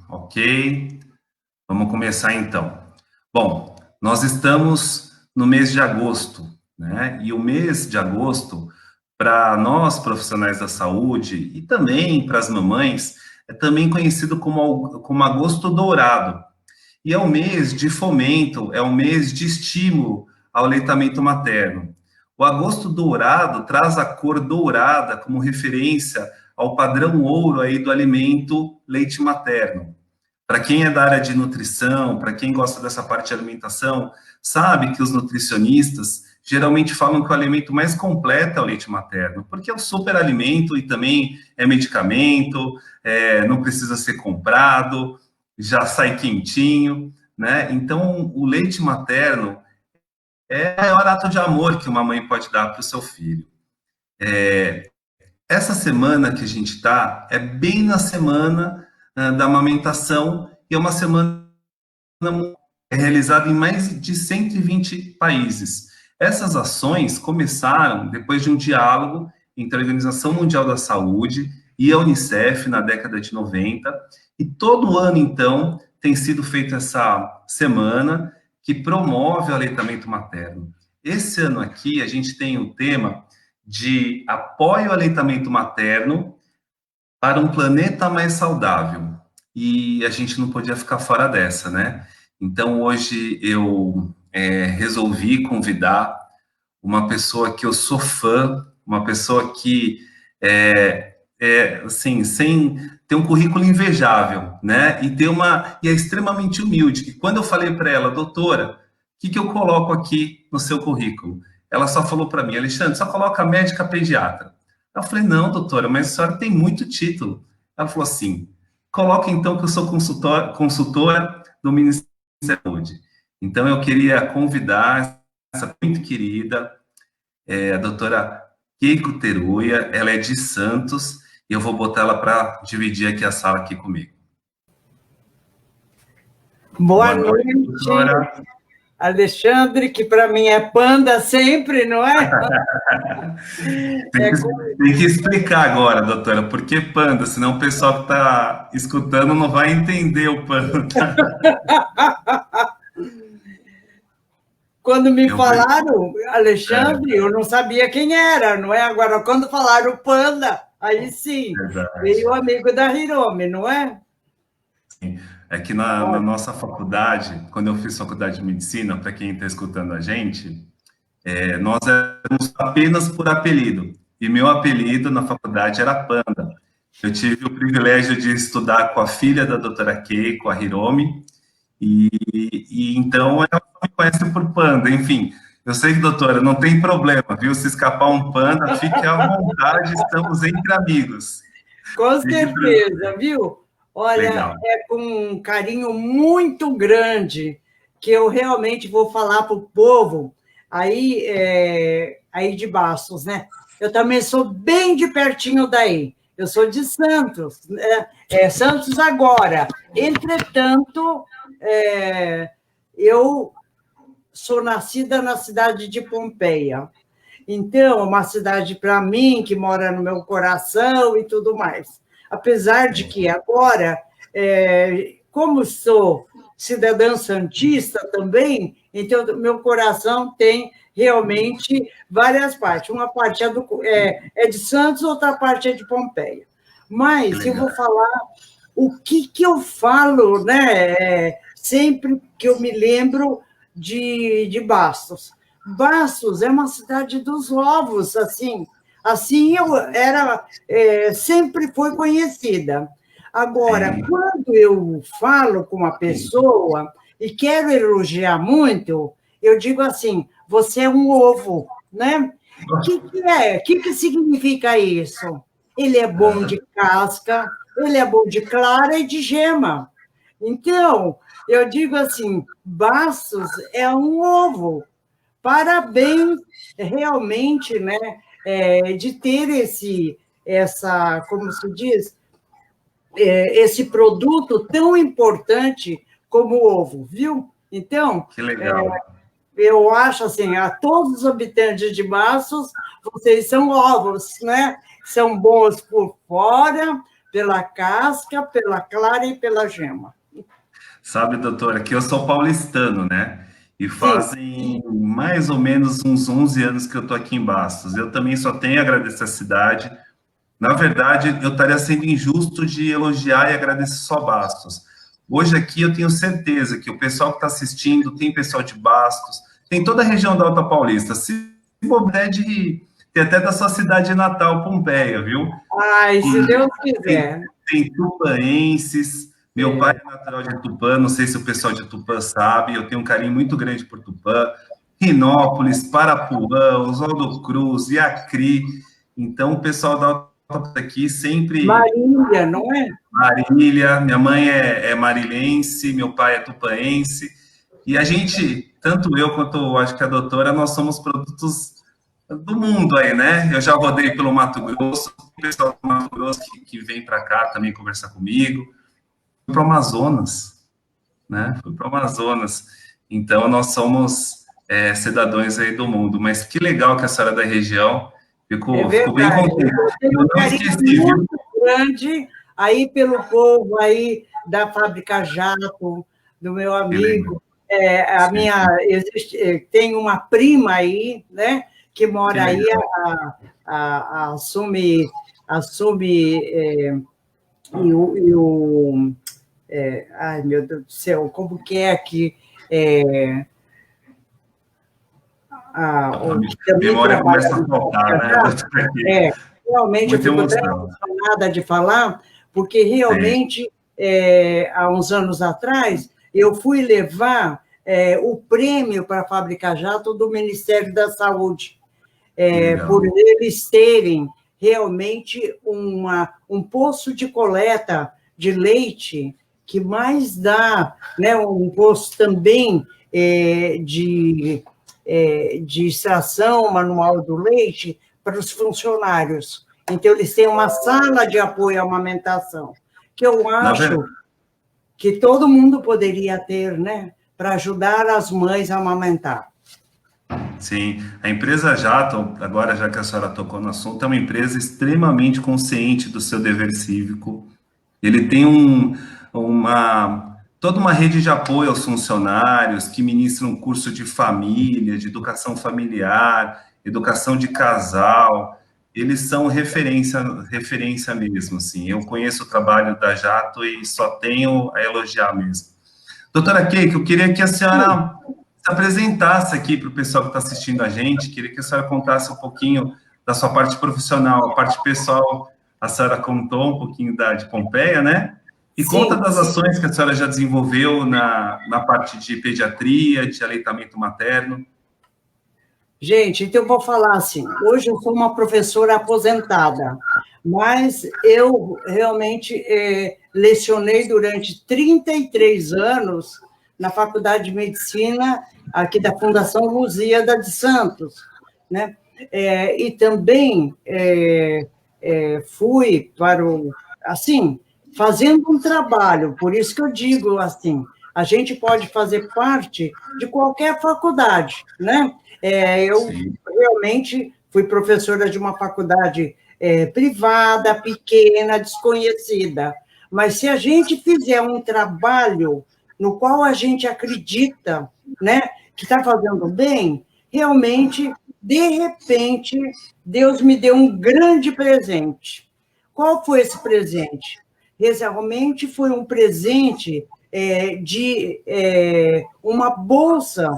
Ok, vamos começar então. Bom, nós estamos no mês de agosto, né? E o mês de agosto, para nós profissionais da saúde e também para as mamães, é também conhecido como agosto dourado. E é um mês de fomento, é um mês de estímulo ao aleitamento materno. O agosto dourado traz a cor dourada como referência ao padrão ouro aí do alimento leite materno. Para quem é da área de nutrição, para quem gosta dessa parte de alimentação, sabe que os nutricionistas geralmente falam que o alimento mais completo é o leite materno, porque é um superalimento e também é medicamento, não precisa ser comprado, já sai quentinho, né? Então, o leite materno é o maior ato de amor que uma mãe pode dar para o seu filho. Essa semana que a gente está é bem na semana da amamentação e é uma semana realizada em mais de 120 países. Essas ações começaram depois de um diálogo entre a Organização Mundial da Saúde e a Unicef na década de 90, e todo ano, então, tem sido feita essa semana que promove o aleitamento materno. Esse ano aqui, a gente tem o tema de apoio ao aleitamento materno para um planeta mais saudável. E a gente não podia ficar fora dessa, né? Então, hoje eu resolvi convidar uma pessoa que eu sou fã, uma pessoa que assim, sem ter um currículo invejável, né? E é extremamente humilde. Que quando eu falei para ela, doutora, o que eu coloco aqui no seu currículo? Ela só falou para mim, Alexandre, só coloca médica pediatra. Eu falei, não, doutora, mas a senhora tem muito título. Ela falou assim, coloca então que eu sou consultora do Ministério da Saúde. Então eu queria convidar essa muito querida, a doutora Keiko Teruya, ela é de Santos, e eu vou botar ela para dividir aqui a sala aqui comigo. Boa noite, doutora Alexandre, que para mim é panda sempre, não é? Tem que explicar agora, doutora, por que panda, senão o pessoal que está escutando não vai entender o panda. Quando me falaram, Alexandre, eu não sabia quem era, não é? Agora, quando falaram panda, aí sim, veio o amigo da Hiromi, não é? Sim. É que na nossa faculdade, quando eu fiz faculdade de medicina, para quem está escutando a gente, nós éramos apenas por apelido. E meu apelido na faculdade era Panda. Eu tive o privilégio de estudar com a filha da doutora Keiko, a Hiromi, e então ela me conhece por Panda. Enfim, eu sei que, doutora, não tem problema, viu? Se escapar um Panda, fique à vontade, estamos entre amigos. Com certeza, viu? Olha, Legal. é com um carinho muito grande que eu realmente vou falar para o povo aí de Bastos, né? Eu também sou bem de pertinho daí. Eu sou de Santos, né? Santos agora. Entretanto, eu sou nascida na cidade de Pompeia. Então, uma cidade para mim, que mora no meu coração e tudo mais. Apesar de que agora, como sou cidadã santista também, então meu coração tem realmente várias partes. Uma parte é de Santos, outra parte é de Pompeia. Mas eu vou falar o que eu falo, né? Sempre que eu me lembro de Bastos. Bastos é uma cidade dos ovos, assim eu era, sempre foi conhecida. Agora, quando eu falo com uma pessoa e quero elogiar muito, eu digo assim, você é um ovo, né? O que é? O que significa isso? Ele é bom de casca, ele é bom de clara e de gema. Então, eu digo assim, Bastos é um ovo. Parabéns, realmente, né, de ter como se diz, esse produto tão importante como o ovo, viu? Então, que legal. Eu acho assim, a todos os habitantes de Bastos, vocês são ovos, né? São bons por fora, pela casca, pela clara e pela gema. Sabe, doutora, que eu sou paulistano, né? E Sim. fazem mais ou menos uns 11 anos que eu tô aqui em Bastos. Eu também só tenho a agradecer a cidade. Na verdade, eu estaria sendo injusto de elogiar e agradecer só Bastos. Hoje aqui eu tenho certeza que o pessoal que está assistindo, tem pessoal de Bastos, tem toda a região da Alta Paulista. Se puder, tem até da sua cidade natal, Pompeia, viu? Ai, se E Deus quiser. tem tupaenses. Meu pai é natural de Tupã, não sei se o pessoal de Tupã sabe, eu tenho um carinho muito grande por Tupã. Rinópolis, Parapuã, Oswaldo Cruz, Iacri. Então, o pessoal da Alta aqui sempre... Marília, não é? Marília, minha mãe é marilense, meu pai é tupaense, e a gente, tanto eu quanto acho que a doutora, nós somos produtos do mundo aí, né? Eu já rodei pelo Mato Grosso, o pessoal do Mato Grosso que vem para cá também conversar comigo, fui para o Amazonas, né? Fui para o Amazonas, então nós somos cidadãos aí do mundo, mas que legal que a senhora é da região, fico bem contente. Eu Eu não esqueci, viu? grande aí pelo povo aí da fábrica Jato, do meu amigo. Tem uma prima aí, né, que mora aí, assume ai, meu Deus do céu, como que é que a memória começa a faltar, né? Realmente eu fico tão emocionada de falar, porque realmente, há uns anos atrás, eu fui levar o prêmio para a Fábrica Jato do Ministério da Saúde, por eles terem realmente um poço de coleta de leite que mais dá, né, um poço também de extração manual do leite para os funcionários. Então, eles têm uma sala de apoio à amamentação, que eu acho que todo mundo poderia ter, né, para ajudar as mães a amamentar. Sim, a empresa Jato, agora já que a senhora tocou no assunto, é uma empresa extremamente consciente do seu dever cívico. Ele tem toda uma rede de apoio aos funcionários que ministram um curso de família, de educação familiar, educação de casal. Eles são referência mesmo, assim. Eu conheço o trabalho da Jato e só tenho a elogiar mesmo. Doutora Keiko, eu queria que a senhora se apresentasse aqui para o pessoal que está assistindo a gente, queria que a senhora contasse um pouquinho da sua parte profissional, a parte pessoal, a senhora contou um pouquinho de Pompeia, né? E conta das ações que a senhora já desenvolveu na parte de pediatria, de aleitamento materno. Gente, então eu vou falar assim, hoje eu sou uma professora aposentada, mas eu realmente lecionei durante 33 anos na Faculdade de Medicina, aqui da Fundação Lusíada de Santos, né? E também fui para assim, fazendo um trabalho, por isso que eu digo assim, a gente pode fazer parte de qualquer faculdade, né? Eu realmente fui professora de uma faculdade privada, pequena, desconhecida, mas se a gente fizer um trabalho no qual a gente acredita, né, que está fazendo bem, realmente, de repente, Deus me deu um grande presente. Qual foi esse presente? Realmente foi um presente de uma bolsa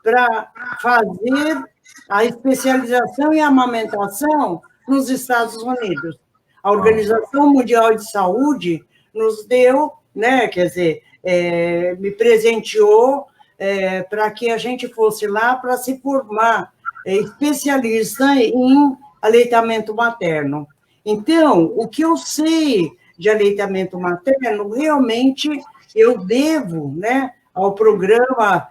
para fazer a especialização em amamentação nos Estados Unidos. A Organização Mundial de Saúde nos deu, né, quer dizer, me presenteou para que a gente fosse lá para se formar especialista em aleitamento materno. Então, o que eu sei de aleitamento materno, realmente eu devo, né, ao programa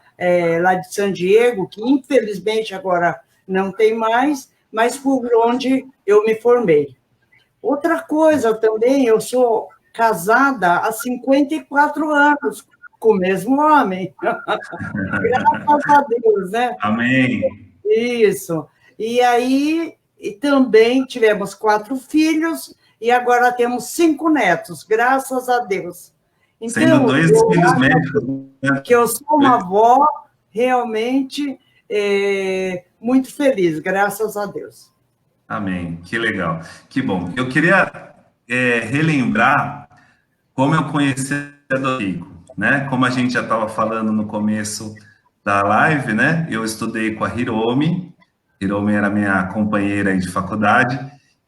lá de San Diego, que infelizmente agora não tem mais, mas por onde eu me formei. Outra coisa também, eu sou casada há 54 anos com o mesmo homem. Graças a Deus, né? Amém. Isso. E aí, também tivemos 4 filhos, e agora temos 5 netos, graças a Deus. Então, Sendo 2 filhos médicos, né? Que eu sou uma avó realmente muito feliz, graças a Deus. Amém, que legal, que bom. Eu queria relembrar como eu conheci a Dorico, né? Como a gente já estava falando no começo da live, né? Eu estudei com a Hiromi. Hiromi era minha companheira de faculdade,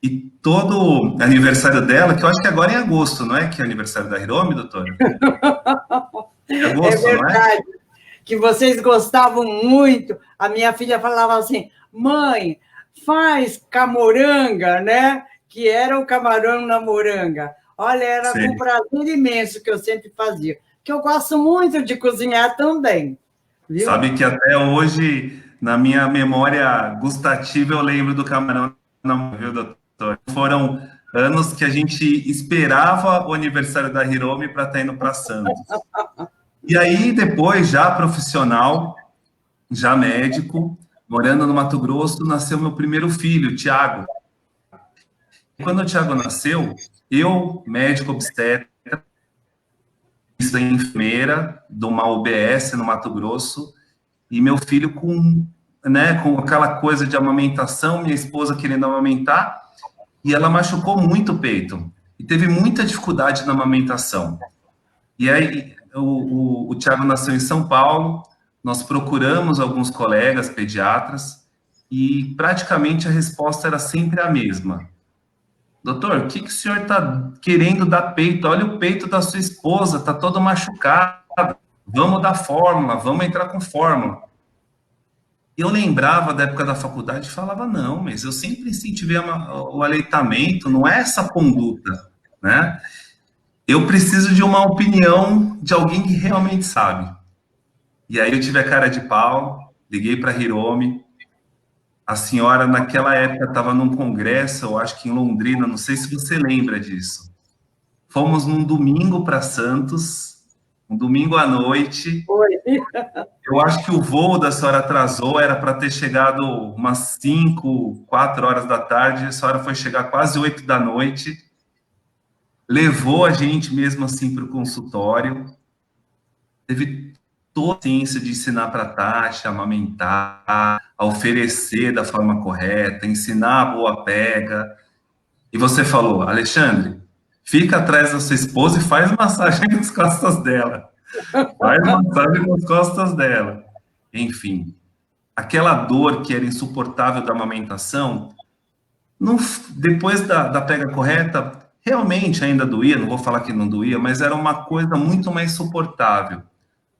e todo aniversário dela, que eu acho que agora é em agosto, não é? Que é aniversário da Hiromi, doutora? É agosto, É não é? verdade, que vocês gostavam muito. A minha filha falava assim, mãe, faz camoranga, né? Que era o camarão na moranga. Olha, era Sim. com prazer imenso que eu sempre fazia. Que eu gosto muito de cozinhar também. Viu? Sabe que até hoje, na minha memória gustativa, eu lembro do camarão na moranga, viu, doutor? Foram anos que a gente esperava o aniversário da Hiromi para estar indo para Santos. E aí, depois, já profissional, já médico, morando no Mato Grosso, nasceu meu primeiro filho, o Thiago. Quando o Thiago nasceu, eu, médico obstetra, enfermeira de uma UBS no Mato Grosso, e meu filho com aquela coisa de amamentação, minha esposa querendo amamentar, e ela machucou muito o peito, e teve muita dificuldade na amamentação. E aí, o Thiago nasceu em São Paulo, nós procuramos alguns colegas pediatras, e praticamente a resposta era sempre a mesma. Doutor, o que o senhor está querendo dar peito? Olha o peito da sua esposa, está todo machucado. Vamos dar fórmula, vamos entrar com fórmula. Eu lembrava da época da faculdade e falava, não, mas eu sempre incentivei o aleitamento, não é essa conduta, né? Eu preciso de uma opinião de alguém que realmente sabe. E aí eu tive a cara de pau, liguei para a Hiromi. A senhora, naquela época, estava num congresso, eu acho que em Londrina, não sei se você lembra disso. Fomos num domingo para Santos, um domingo à noite. Oi. Eu acho que o voo da senhora atrasou, era para ter chegado umas 5, 4 horas da tarde, a senhora foi chegar quase 8 da noite, levou a gente mesmo assim para o consultório, teve toda a ciência de ensinar para a Tati a amamentar, a oferecer da forma correta, ensinar a boa pega. E você falou, Alexandre, fica atrás da sua esposa e faz massagem nas costas dela. Faz massagem nas costas dela. Enfim, aquela dor que era insuportável da amamentação, não, depois da pega correta, realmente ainda doía, não vou falar que não doía, mas era uma coisa muito mais suportável.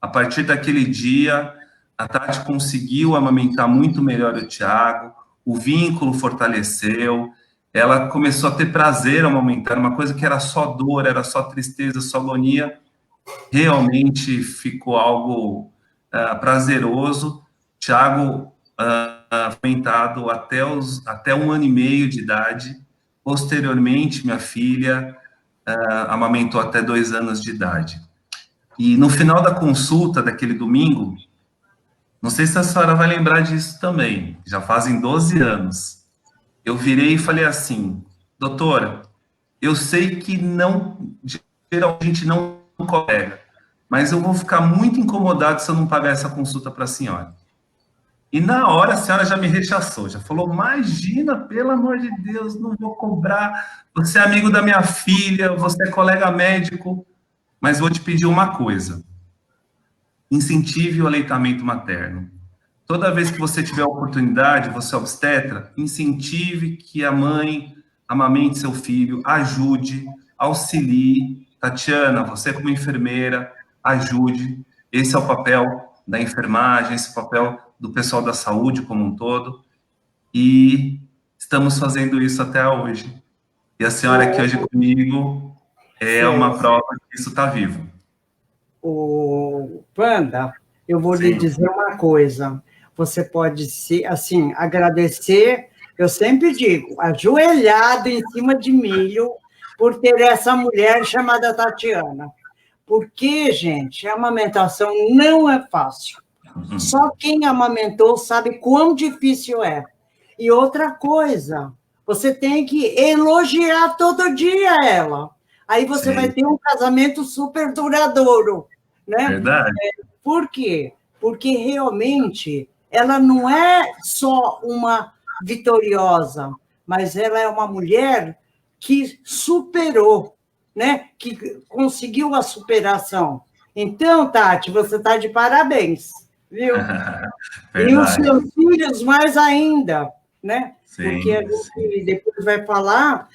A partir daquele dia, a Tati conseguiu amamentar muito melhor o Thiago, o vínculo fortaleceu, ela começou a ter prazer ao amamentar, uma coisa que era só dor, era só tristeza, só agonia, realmente ficou algo prazeroso. Thiago amamentado até 1 ano e meio de idade. Posteriormente, minha filha amamentou até 2 anos de idade. E no final da consulta daquele domingo, não sei se a senhora vai lembrar disso também, já fazem 12 anos. Eu virei e falei assim, doutora, eu sei que geralmente a gente não colega, mas eu vou ficar muito incomodado se eu não pagar essa consulta para a senhora. E na hora a senhora já me rechaçou, já falou, imagina, pelo amor de Deus, não vou cobrar, você é amigo da minha filha, você é colega médico, mas vou te pedir uma coisa, incentive o aleitamento materno. Toda vez que você tiver a oportunidade, você é obstetra, incentive que a mãe amamente seu filho, ajude, auxilie. Tatiana, você como enfermeira, ajude. Esse é o papel da enfermagem, esse é o papel do pessoal da saúde como um todo. E estamos fazendo isso até hoje. E a senhora aqui hoje comigo é uma prova que isso está vivo. O Panda, eu vou Sim. lhe dizer uma coisa. Você pode se assim agradecer. Eu sempre digo, ajoelhado em cima de milho por ter essa mulher chamada Tatiana. Porque, gente, a amamentação não é fácil. Só quem amamentou sabe quão difícil é. E outra coisa, Você tem que elogiar todo dia ela. Aí você vai ter um casamento super duradouro, né? Verdade. Por quê? Porque realmente ela não é só uma vitoriosa, mas ela é uma mulher que superou, né? Que conseguiu a superação. Então, Tati, você está de parabéns, viu? E os Verdade. seus filhos mais ainda, né? Porque a Sim, sim. gente depois vai falar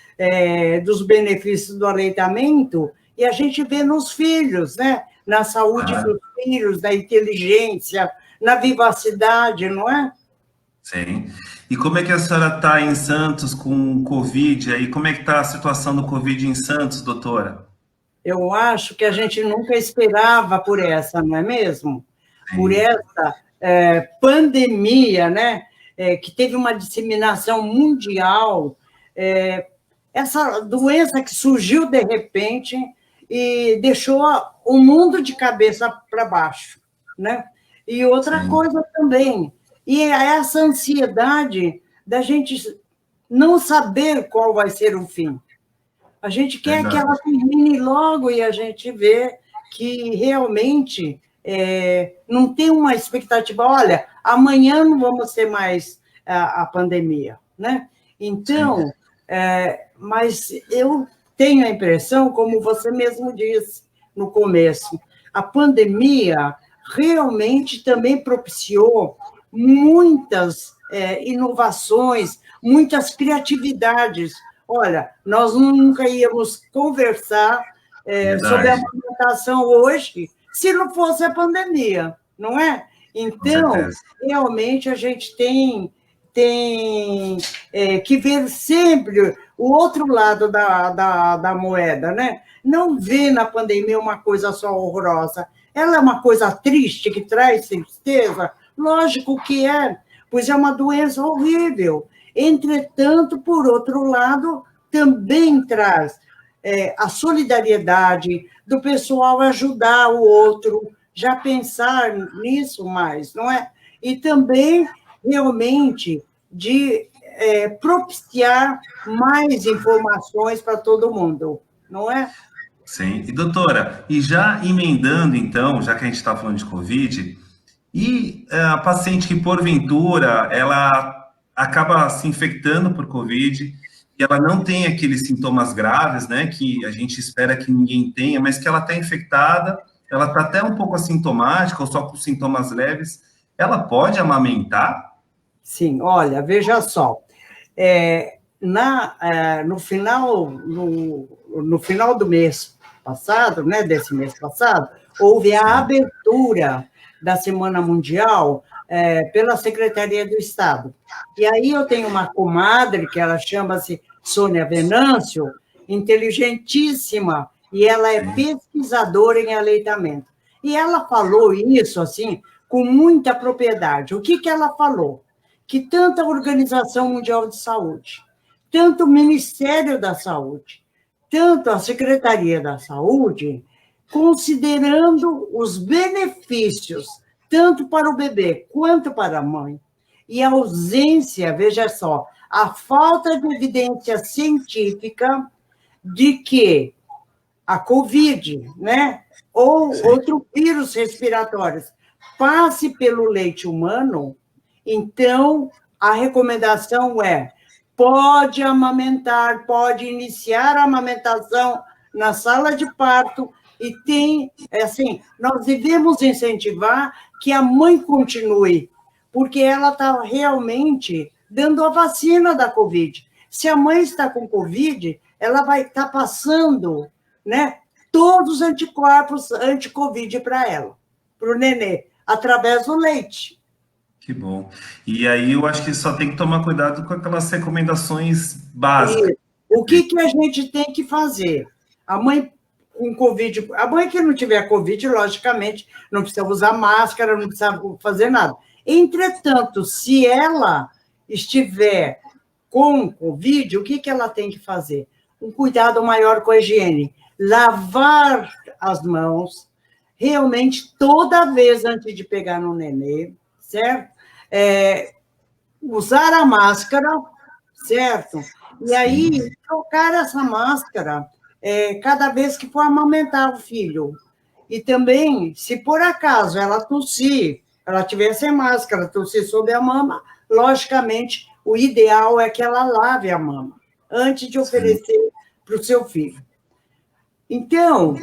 dos benefícios do aleitamento e a gente vê nos filhos, né? Na saúde Ah, dos filhos, na inteligência, na vivacidade, não é? sim. E como é que a senhora está em Santos com Covid aí? Como é que está a situação do Covid em Santos, doutora? Eu acho que a gente nunca esperava por essa, não é mesmo? Por Sim, essa pandemia, né? Que teve uma disseminação mundial, essa doença que surgiu de repente e deixou o mundo de cabeça para baixo, né? E outra sim, coisa também, e é essa ansiedade da gente não saber qual vai ser o fim. A gente quer que verdade. ela termine logo e a gente vê que realmente não tem uma expectativa. Olha, amanhã não vamos ter mais a pandemia, né? Sim, Então, mas eu tenho a impressão, como você mesmo disse no começo, a pandemia realmente também propiciou muitas inovações, muitas criatividades. Olha, nós nunca íamos conversar sobre a verdade, amamentação hoje se não fosse a pandemia, não é? com Então, certeza. realmente, a gente tem que ver sempre o outro lado da moeda, né? Não ver na pandemia uma coisa só horrorosa. Ela é uma coisa triste, que traz tristeza? Lógico que é, pois é uma doença horrível. Entretanto, por outro lado, também traz a solidariedade do pessoal ajudar o outro, já pensar nisso mais, não é? E também, realmente, de propiciar mais informações para todo mundo, não é? Sim. E doutora, e já emendando então, já que a gente está falando de Covid, e a paciente que porventura ela acaba se infectando por Covid e ela não tem aqueles sintomas graves, né, que a gente espera que ninguém tenha, mas que ela está infectada, ela está até um pouco assintomática ou só com sintomas leves, ela pode amamentar? Sim, olha, veja só. No final do mês passado, né, desse mês passado, houve a Sim, abertura da Semana Mundial pela Secretaria do Estado. E aí eu tenho uma comadre, que ela chama-se Sônia Venâncio, inteligentíssima, e ela é sim, pesquisadora em aleitamento. E ela falou isso, assim, com muita propriedade. O que que ela falou? Que tanto a Organização Mundial de Saúde, tanto o Ministério da Saúde, tanto a Secretaria da Saúde, considerando os benefícios, tanto para o bebê quanto para a mãe, e a ausência, veja só, a falta de evidência científica de que a Covid, né, ou sim, outro vírus respiratórios, passe pelo leite humano, então a recomendação é: pode amamentar, pode iniciar a amamentação na sala de parto e tem, assim, nós devemos incentivar que a mãe continue, porque ela está realmente dando a vacina da Covid. Se a mãe está com Covid, ela vai estar passando, né, todos os anticorpos anti-Covid para ela, para o nenê, através do leite. que bom. E aí eu acho que só tem que tomar cuidado com aquelas recomendações básicas. E o que, que a gente tem que fazer? A mãe com Covid, a mãe que não tiver Covid, logicamente, não precisa usar máscara, não precisa fazer nada. Entretanto, se ela estiver com Covid, o que, que ela tem que fazer? Um cuidado maior com a higiene. Lavar as mãos, realmente, toda vez antes de pegar no nenê, certo? Usar a máscara, certo? E aí, trocar essa máscara cada vez que for amamentar o filho. E também, se por acaso ela tossir, ela tiver sem máscara, tossir sobre a mama, logicamente, o ideal é que ela lave a mama, antes de oferecer para o seu filho. Então,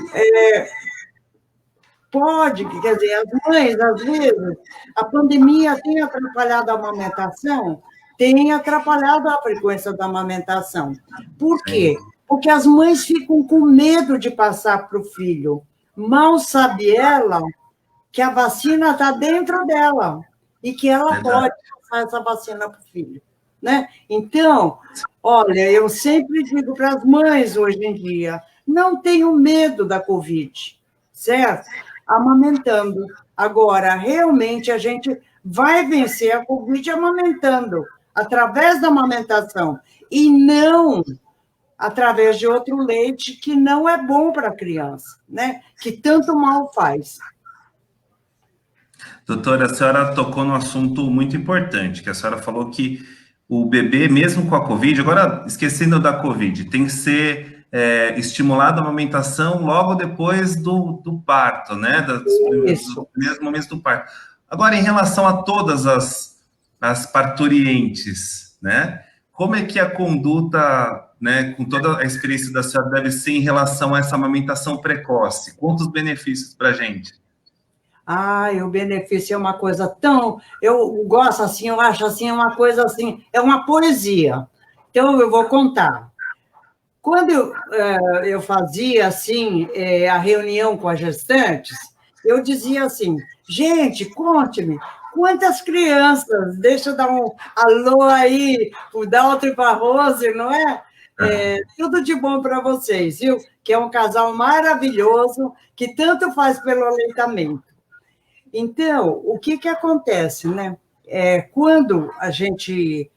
quer dizer, as mães, às vezes, a pandemia tem atrapalhado a amamentação, tem atrapalhado a frequência da amamentação. Por quê? Porque as mães ficam com medo de passar para o filho. Mal sabe ela que a vacina está dentro dela e que ela pode passar essa vacina para o filho. Né? Então, olha, eu sempre digo para as mães hoje em dia, não tenham medo da Covid, certo? Amamentando. Agora, realmente, a gente vai vencer a Covid amamentando, através da amamentação, e não através de outro leite que não é bom para a criança, né? Que tanto mal faz. Doutora, a senhora tocou num assunto muito importante, que a senhora falou que o bebê, mesmo com a Covid, agora esquecendo da Covid, tem que ser estimulado a amamentação logo depois do parto, né? Dos primeiros momentos do parto. Agora, em relação a todas as parturientes, né? Como é que a conduta, né, com toda a experiência da senhora, deve ser em relação a essa amamentação precoce? Quantos benefícios para a gente? O benefício é uma coisa tão... Eu gosto assim, eu acho assim, uma coisa assim, é uma poesia. Então, eu vou contar. Quando eu fazia, assim, a reunião com as gestantes, eu dizia assim, gente, conte-me, quantas crianças, deixa eu dar um alô aí, o Dalton e para a Rose, não é? Tudo de bom para vocês, viu? Que é um casal maravilhoso, que tanto faz pelo aleitamento. Então, o que acontece, né? Quando a gente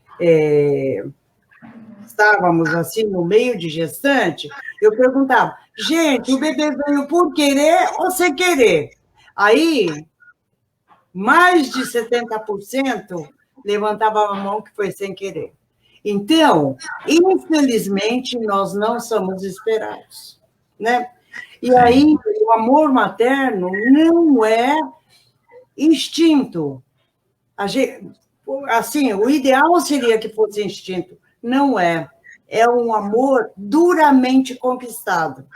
estávamos assim no meio de gestante, eu perguntava, gente, o bebê veio por querer ou sem querer? Aí, mais de 70% levantava a mão que foi sem querer. Então, infelizmente, nós não somos esperados, né? E aí, o amor materno não é instinto. Assim, o ideal seria que fosse instinto. Não é. É um amor duramente conquistado.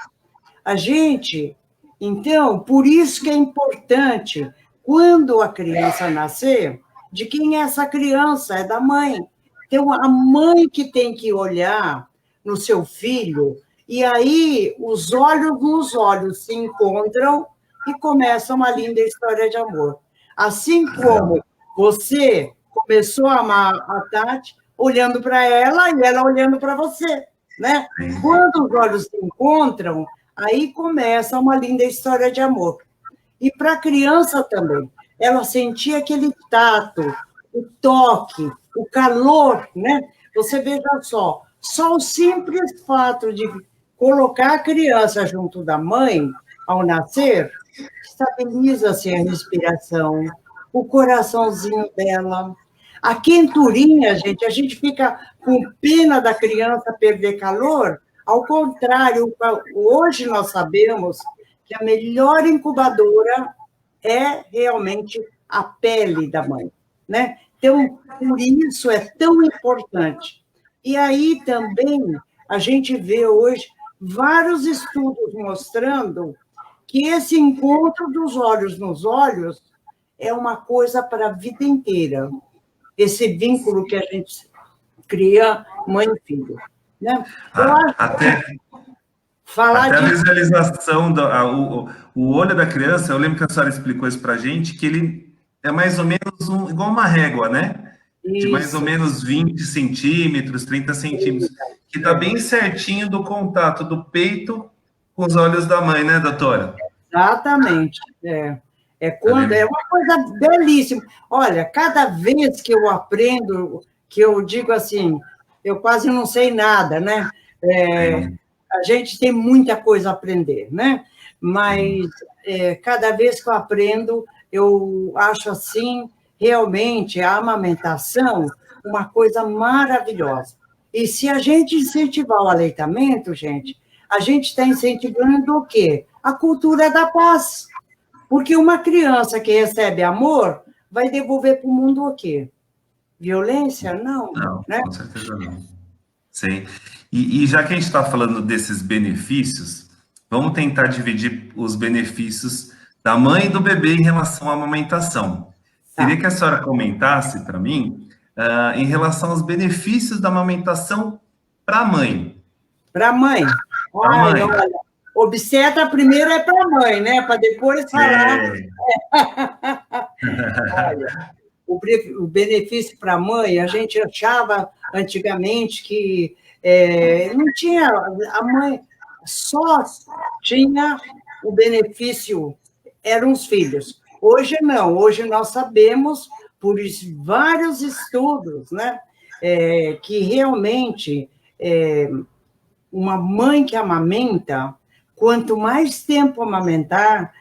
A gente, então, por isso que é importante, quando a criança nascer, de quem é essa criança? É da mãe. Então, a mãe que tem que olhar no seu filho, e aí os olhos nos olhos se encontram e começa uma linda história de amor. Assim como você começou a amar a Tati, olhando para ela e ela olhando para você, né? Quando os olhos se encontram, aí começa uma linda história de amor. E para a criança também, ela sentia aquele tato, o toque, o calor, né? Você veja só o simples fato de colocar a criança junto da mãe ao nascer, estabiliza-se a respiração, o coraçãozinho dela. A quenturinha, gente, a gente fica com pena da criança perder calor. Ao contrário, hoje nós sabemos que a melhor incubadora é realmente a pele da mãe, né? Então, por isso é tão importante. E aí também a gente vê hoje vários estudos mostrando que esse encontro dos olhos nos olhos é uma coisa para a vida inteira. Esse vínculo que a gente cria mãe e filho. Né? Até a visualização, o olho da criança, eu lembro que a senhora explicou isso para a gente, que ele é mais ou menos igual uma régua, né? De mais ou menos 20 centímetros, 30 centímetros, que está bem certinho do contato do peito com os olhos da mãe, né, doutora? Exatamente. É uma coisa belíssima. Olha, cada vez que eu aprendo, que eu digo assim, eu quase não sei nada, né? A gente tem muita coisa a aprender, né? Mas cada vez que eu aprendo, eu acho assim, realmente, a amamentação uma coisa maravilhosa. E se a gente incentivar o aleitamento, gente, a gente está incentivando o quê? A cultura da paz. Porque uma criança que recebe amor vai devolver para o mundo o quê? Violência? Não, Não, né? com certeza não. Sim. E já que a gente está falando desses benefícios, vamos tentar dividir os benefícios da mãe e do bebê em relação à amamentação. Queria Tá. que a senhora comentasse para mim, em relação aos benefícios da amamentação para a mãe. Para a mãe. Para a Ai, mãe. olha, obstetra primeiro é para a mãe, né? Para depois falar. É. Olha, o benefício para a mãe, a gente achava antigamente que não tinha, a mãe só tinha o benefício, eram os filhos. Hoje não, hoje nós sabemos, por vários estudos, né, que realmente uma mãe que amamenta, quanto mais tempo amamentar,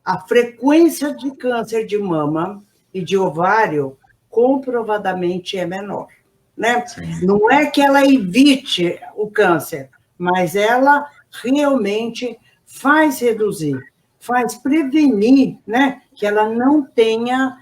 a frequência de câncer de mama e de ovário comprovadamente é menor, né? Sim. Não é que ela evite o câncer, mas ela realmente faz reduzir, faz prevenir, né? Que ela não tenha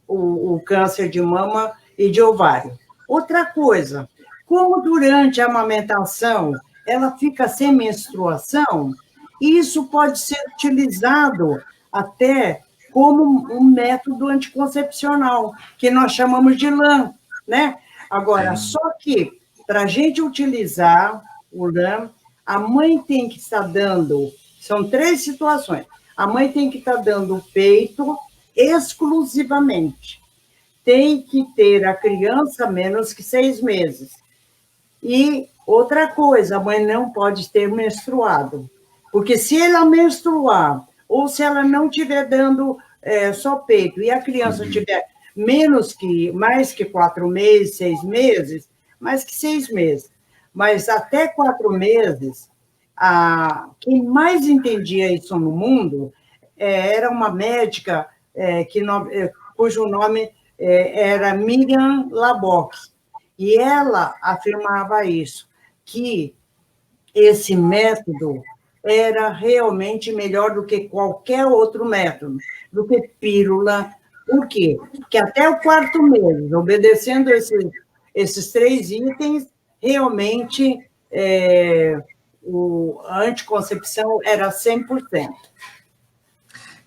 o câncer de mama e de ovário. Outra coisa, como durante a amamentação ela fica sem menstruação, isso pode ser utilizado até como um método anticoncepcional, que nós chamamos de LAN, né? Agora, só que para a gente utilizar o LAN, a mãe tem que estar dando, são 3 situações, a mãe tem que estar dando o peito exclusivamente, tem que ter a criança menos que 6 meses, e outra coisa, a mãe não pode ter menstruado, porque se ela menstruar, ou se ela não estiver dando só peito, e a criança tiver mais que 4 meses, 6 meses, mais que 6 meses, mas até 4 meses, quem mais entendia isso no mundo era uma médica cujo nome era Miriam Labock, e ela afirmava isso, que esse método era realmente melhor do que qualquer outro método, do que pílula. Por quê? Porque até o 4º mês, obedecendo esses 3 itens, realmente a anticoncepção era 100%.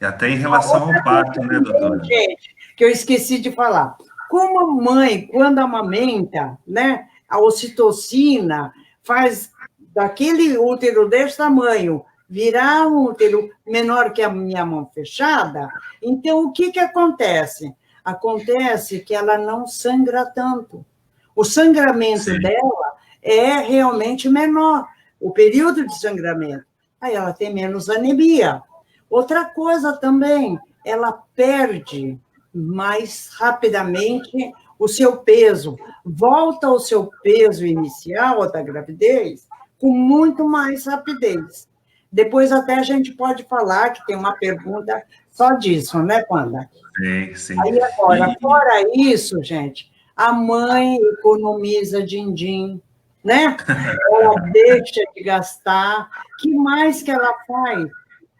E até em relação ao parto, né, doutora? Gente, que eu esqueci de falar. Como a mãe, quando amamenta, né, a ocitocina faz daquele útero desse tamanho virar um útero menor que a minha mão fechada, então o que acontece? Acontece que ela não sangra tanto. O sangramento dela é realmente menor, o período de sangramento. Aí ela tem menos anemia. Outra coisa também, ela perde mais rapidamente o seu peso, volta ao seu peso inicial da gravidez com muito mais rapidez. Depois até a gente pode falar, que tem uma pergunta só disso, né, Wanda? Sim. Aí agora, fora isso, gente, a mãe economiza din-din, né? Ela deixa de gastar. O que mais que ela faz?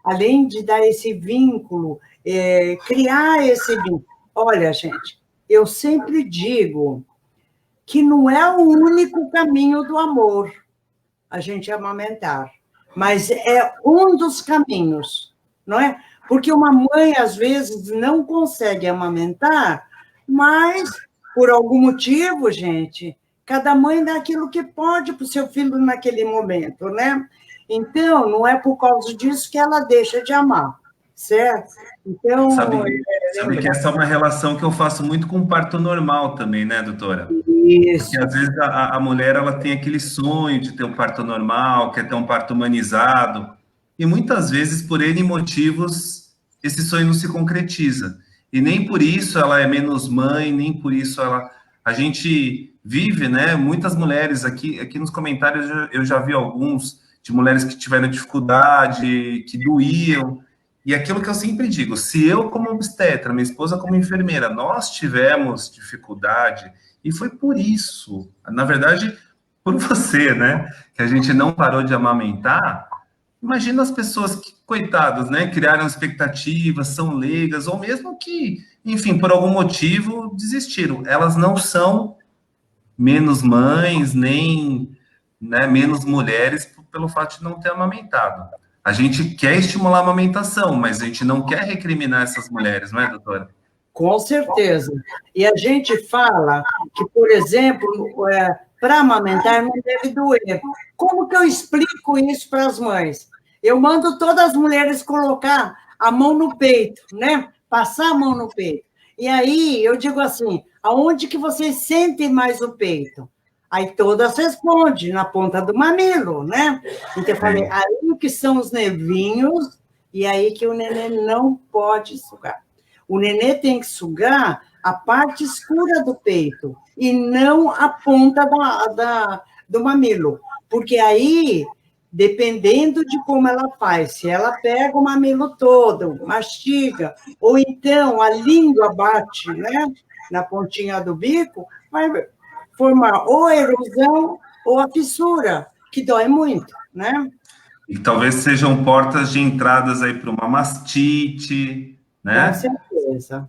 Além de dar esse vínculo, criar esse vínculo. Olha, gente, eu sempre digo que não é o único caminho do amor a gente amamentar, mas é um dos caminhos, não é? Porque uma mãe, às vezes, não consegue amamentar, mas, por algum motivo, gente, cada mãe dá aquilo que pode para o seu filho naquele momento, né? Então, não é por causa disso que ela deixa de amar, certo? Então, sabe que essa é uma relação que eu faço muito com o parto normal também, né, doutora? Isso. Porque às vezes a mulher ela tem aquele sonho de ter um parto normal, quer ter um parto humanizado, e muitas vezes, por N motivos, esse sonho não se concretiza. E nem por isso ela é menos mãe, nem por isso a gente vive, né? Muitas mulheres aqui nos comentários eu já vi alguns de mulheres que tiveram dificuldade, que doíam, E aquilo que eu sempre digo, se eu como obstetra, minha esposa como enfermeira, nós tivemos dificuldade, e foi por isso, na verdade, por você, né, que a gente não parou de amamentar, imagina as pessoas que, coitadas, né, criaram expectativas, são leigas, ou mesmo que, enfim, por algum motivo desistiram. Elas não são menos mães, nem, né, menos mulheres pelo fato de não ter amamentado. A gente quer estimular a amamentação, mas a gente não quer recriminar essas mulheres, não é, doutora? Com certeza. E a gente fala que, por exemplo, para amamentar não deve doer. Como que eu explico isso para as mães? Eu mando todas as mulheres colocar a mão no peito, né? Passar a mão no peito. E aí eu digo assim, aonde que vocês sentem mais o peito? Aí todas respondem, na ponta do mamilo, né? Então eu falei, aí que são os nervinhos, e aí que o neném não pode sugar. O nenê tem que sugar a parte escura do peito e não a ponta do mamilo. Porque aí, dependendo de como ela faz, se ela pega o mamilo todo, mastiga, ou então a língua bate, né, na pontinha do bico, vai formar ou a erosão ou a fissura, que dói muito, né? E talvez sejam portas de entradas aí para uma mastite, Com né? certeza.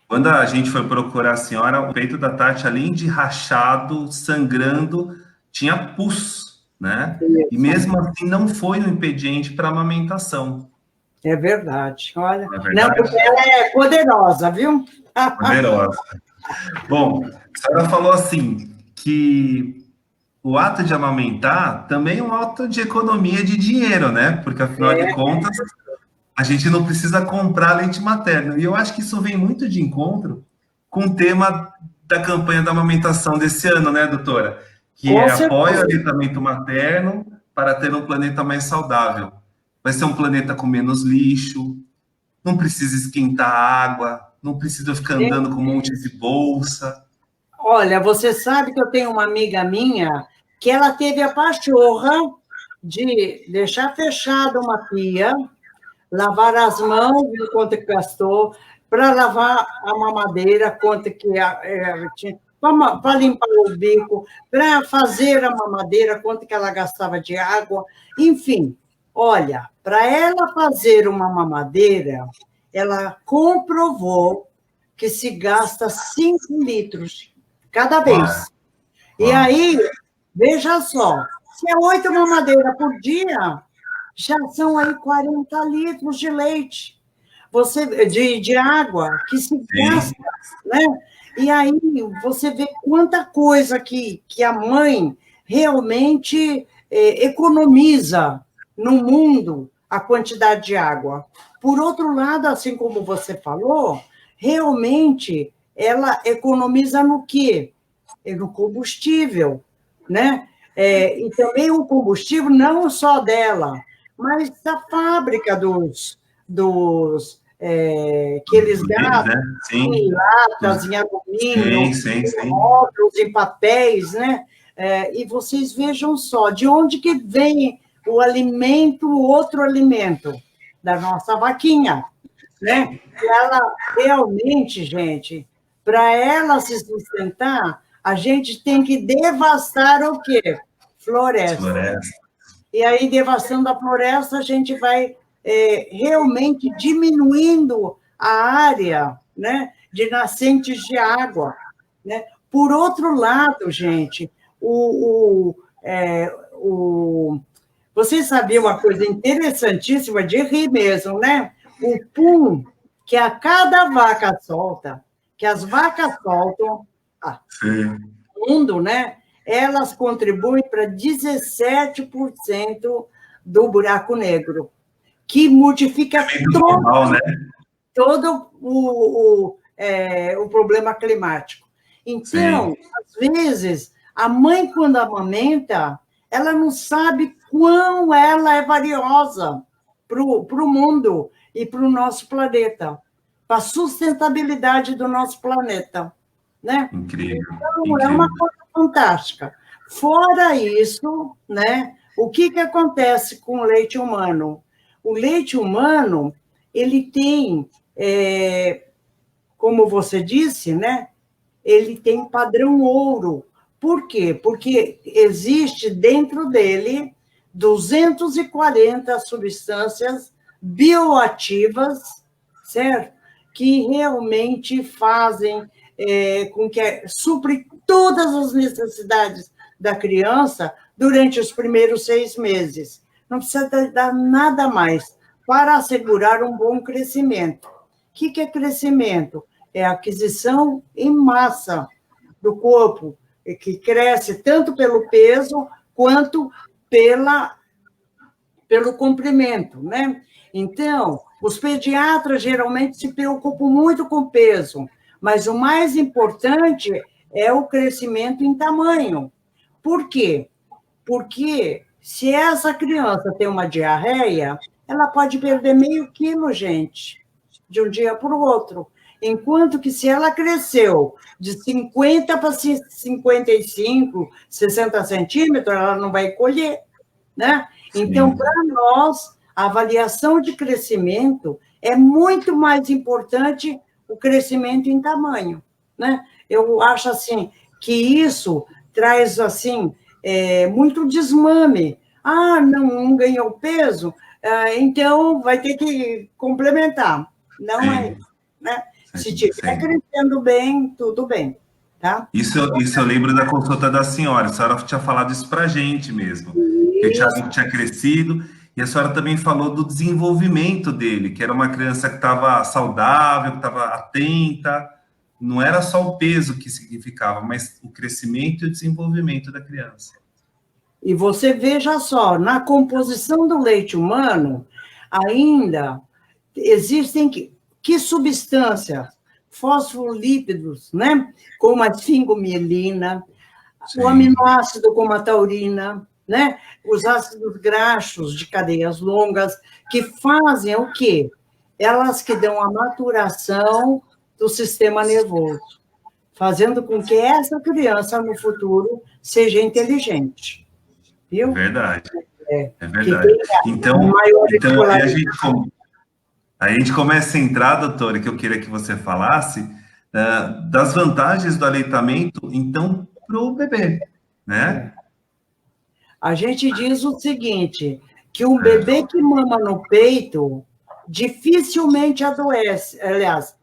Quando a gente foi procurar a senhora, o peito da Tati, além de rachado, sangrando, tinha pus, né? E Isso. mesmo assim não foi um impediente para a amamentação. É verdade. Olha, Não é não, verdade? porque ela é poderosa, viu? Poderosa. Bom, a senhora falou assim que o ato de amamentar também é um ato de economia de dinheiro, né? Porque afinal de É, contas, a gente não precisa comprar leite materno. E eu acho que isso vem muito de encontro com o tema da campanha da amamentação desse ano, né, doutora? Que com é apoio ao certeza. aleitamento materno para ter um planeta mais saudável. Vai ser um planeta com menos lixo, não precisa esquentar a água, não precisa ficar andando com um monte de bolsa. Olha, você sabe que eu tenho uma amiga minha que ela teve a pachorra de deixar fechada uma pia, lavar as mãos, viu quanto que gastou, para lavar a mamadeira, quanto que tinha, para limpar o bico, para fazer a mamadeira, quanto que ela gastava de água, enfim. Olha, para ela fazer uma mamadeira, ela comprovou que se gasta 5 litros cada Uau, vez. E uau. aí, veja só, se é 8 mamadeiras por dia, já são aí 40 litros de leite, de água que se Sim, gasta, né? E aí você vê quanta coisa que a mãe realmente economiza no mundo a quantidade de água. Por outro lado, assim como você falou, realmente ela economiza no quê? No combustível, né? E também o combustível não só dela, mas da fábrica que eles deles, gastam né? em Sim, latas, em alumínio, sim, sim, em sim. rótulos, em papéis, né? E vocês vejam só, de onde que vem o alimento, o outro alimento? Da nossa vaquinha, né? E ela realmente, gente, para ela se sustentar, a gente tem que devastar o quê? Floresta. Floresta. E aí, devastando a floresta, a gente vai realmente diminuindo a área, né, de nascentes de água. Né? Por outro lado, gente, vocês sabiam uma coisa interessantíssima de rir mesmo, né? O pum que a cada vaca solta, que as vacas soltam, Sim. no mundo, né? Elas contribuem para 17% do buraco negro, que modifica Muito global, né? todo o problema climático. Sim. Então, às vezes, a mãe, quando amamenta, ela não sabe quão ela é valiosa para o mundo e para o nosso planeta, para a sustentabilidade do nosso planeta. Né? Incrível, Então, é uma incrível. coisa fantástica. Fora isso, né, o que acontece com o leite humano? O leite humano ele tem, como você disse, né? Ele tem padrão ouro. Por quê? Porque existe dentro dele 240 substâncias bioativas, certo? Que realmente fazem com que supre todas as necessidades da criança durante os primeiros 6 meses. Não precisa dar nada mais para assegurar um bom crescimento. O que é crescimento? É a aquisição em massa do corpo, que cresce tanto pelo peso quanto pelo comprimento, né? Então, os pediatras geralmente se preocupam muito com o peso, mas o mais importante é o crescimento em tamanho. Por quê? Porque se essa criança tem uma diarreia, ela pode perder meio quilo, gente, de um dia para o outro. Enquanto que se ela cresceu de 50 para 55, 60 centímetros, ela não vai colher, né? Então, para nós, a avaliação de crescimento é muito mais importante o crescimento em tamanho, né? Eu acho assim que isso traz assim muito desmame. Ah, não ganhou peso, então vai ter que complementar. Não é isso, né? Se estiver crescendo bem, tudo bem, tá? Isso eu lembro da consulta da senhora. A senhora tinha falado isso para a gente mesmo. Que o Thiago tinha crescido. E a senhora também falou do desenvolvimento dele, que era uma criança que estava saudável, que estava atenta. Não era só o peso que significava, mas o crescimento e o desenvolvimento da criança. E você veja só, na composição do leite humano, ainda existem que substâncias? Fosfolípidos, né? Como a esfingomielina, o aminoácido como a taurina, né? Os ácidos graxos de cadeias longas, que fazem o quê? Elas que dão a maturação do sistema nervoso, fazendo com que essa criança, no futuro, seja inteligente. Viu? É verdade. É verdade. Então aí a gente começa a entrar, doutora, que eu queria que você falasse, das vantagens do aleitamento, então, para o bebê, né? A gente diz o seguinte, que um bebê que mama no peito dificilmente adoece. Aliás,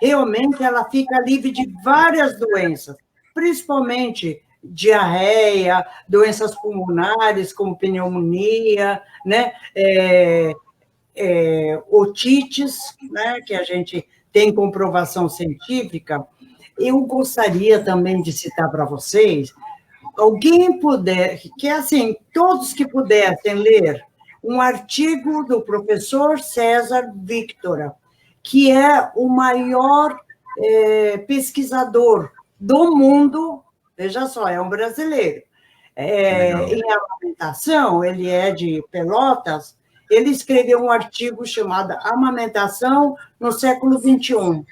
realmente ela fica livre de várias doenças, principalmente diarreia, doenças pulmonares, como pneumonia, né? Otites, né? Que a gente tem comprovação científica. Eu gostaria também de citar para vocês, alguém puder, que é assim, todos que pudessem ler um artigo do professor César Victora, que é o maior pesquisador do mundo, veja só, é um brasileiro, em amamentação, ele é de Pelotas, ele escreveu um artigo chamado Amamentação no século XXI.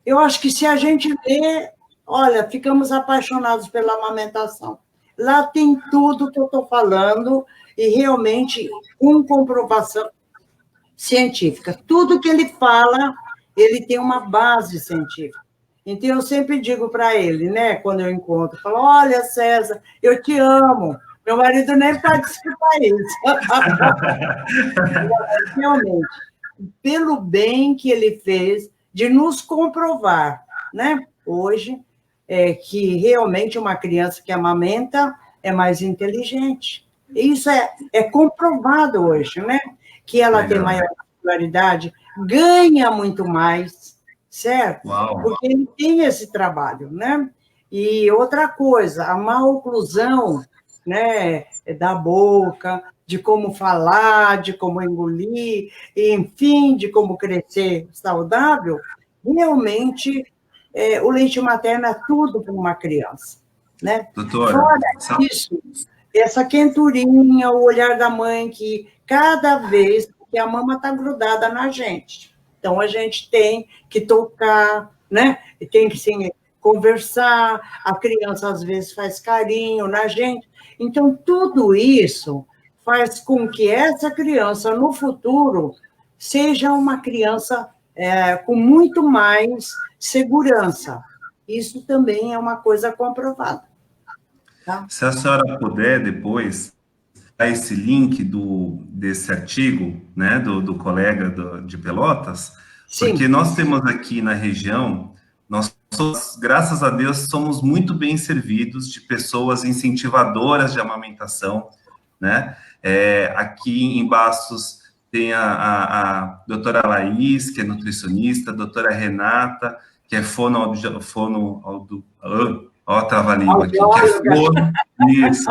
Eu acho que se a gente ler, olha, ficamos apaixonados pela amamentação. Lá tem tudo que eu estou falando e realmente com comprovação científica. Tudo que ele fala, ele tem uma base científica. Então, eu sempre digo para ele, né, quando eu encontro, falo, olha, César, eu te amo. Meu marido nem pode escutar isso. Realmente, pelo bem que ele fez de nos comprovar, né, hoje, que realmente uma criança que amamenta é mais inteligente. Isso é comprovado hoje, né? Que ela tem maior popularidade, ganha muito mais, certo? Uau. Porque ele tem esse trabalho, né? E outra coisa, a má oclusão, né, da boca, de como falar, de como engolir, enfim, de como crescer saudável, realmente o leite materno é tudo para uma criança, né? Doutora, fora isso, essa quenturinha, o olhar da mãe, que cada vez que a mama está grudada na gente. Então, a gente tem que tocar, né? Tem que sim, conversar, a criança às vezes faz carinho na gente. Então, tudo isso faz com que essa criança, no futuro, seja uma criança com muito mais segurança. Isso também é uma coisa comprovada. Tá? Se a senhora puder depois dar esse link desse artigo, né, do colega de Pelotas, Sim. porque nós temos aqui na região, graças a Deus, somos muito bem servidos de pessoas incentivadoras de amamentação, né? Aqui em Bastos tem a doutora Laís, que é nutricionista, a doutora Renata, que é ó, trava-língua aqui, que é fono, isso,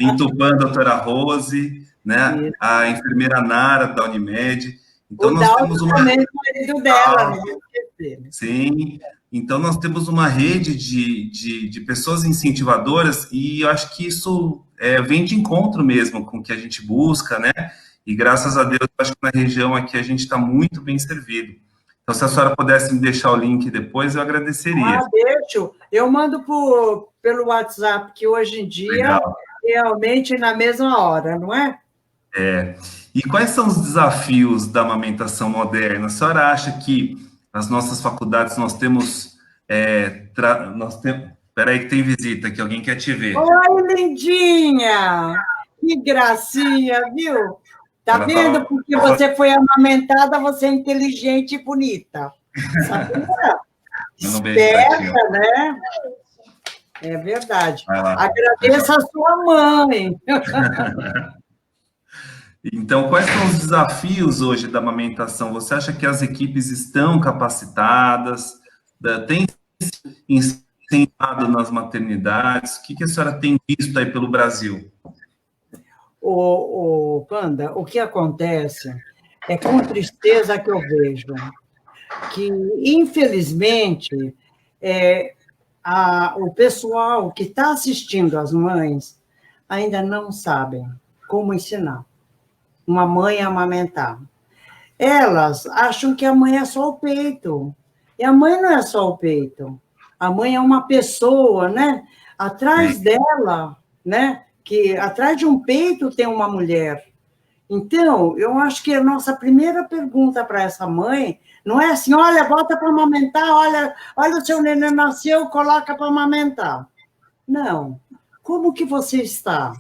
em a doutora Rose, né? Isso. A enfermeira Nara, da Unimed. Então, o nós Dalton temos uma... também, o marido dela, não vou esquecer. Sim, então nós temos uma rede de pessoas incentivadoras e eu acho que isso vem de encontro mesmo com o que a gente busca, né? E graças a Deus, eu acho que na região aqui a gente está muito bem servido. Então, se a senhora pudesse me deixar o link depois, eu agradeceria. Deixo. Eu mando pelo WhatsApp, que hoje em dia, Legal. realmente na mesma hora, não é? E quais são os desafios da amamentação moderna? A senhora acha que nas nossas faculdades nós temos... Espera aí que tem visita, que alguém quer te ver. Oi, lindinha! Que gracinha, viu? Tá vendo? Porque você foi amamentada, você é inteligente e bonita. Sabia? Esperta, né? É verdade. Agradeça a sua mãe. Então, quais são os desafios hoje da amamentação? Você acha que as equipes estão capacitadas? Tem ensinado nas maternidades? O que a senhora tem visto aí pelo Brasil? Panda, o que acontece é com tristeza que eu vejo que, infelizmente, o pessoal que está assistindo as mães ainda não sabem como ensinar uma mãe a amamentar. Elas acham que a mãe é só o peito. E a mãe não é só o peito. A mãe é uma pessoa, né? Atrás dela, né? Que atrás de um peito tem uma mulher. Então, eu acho que a nossa primeira pergunta para essa mãe não é assim, olha, bota para amamentar, olha o seu neném nasceu, coloca para amamentar. Não. Como que você está?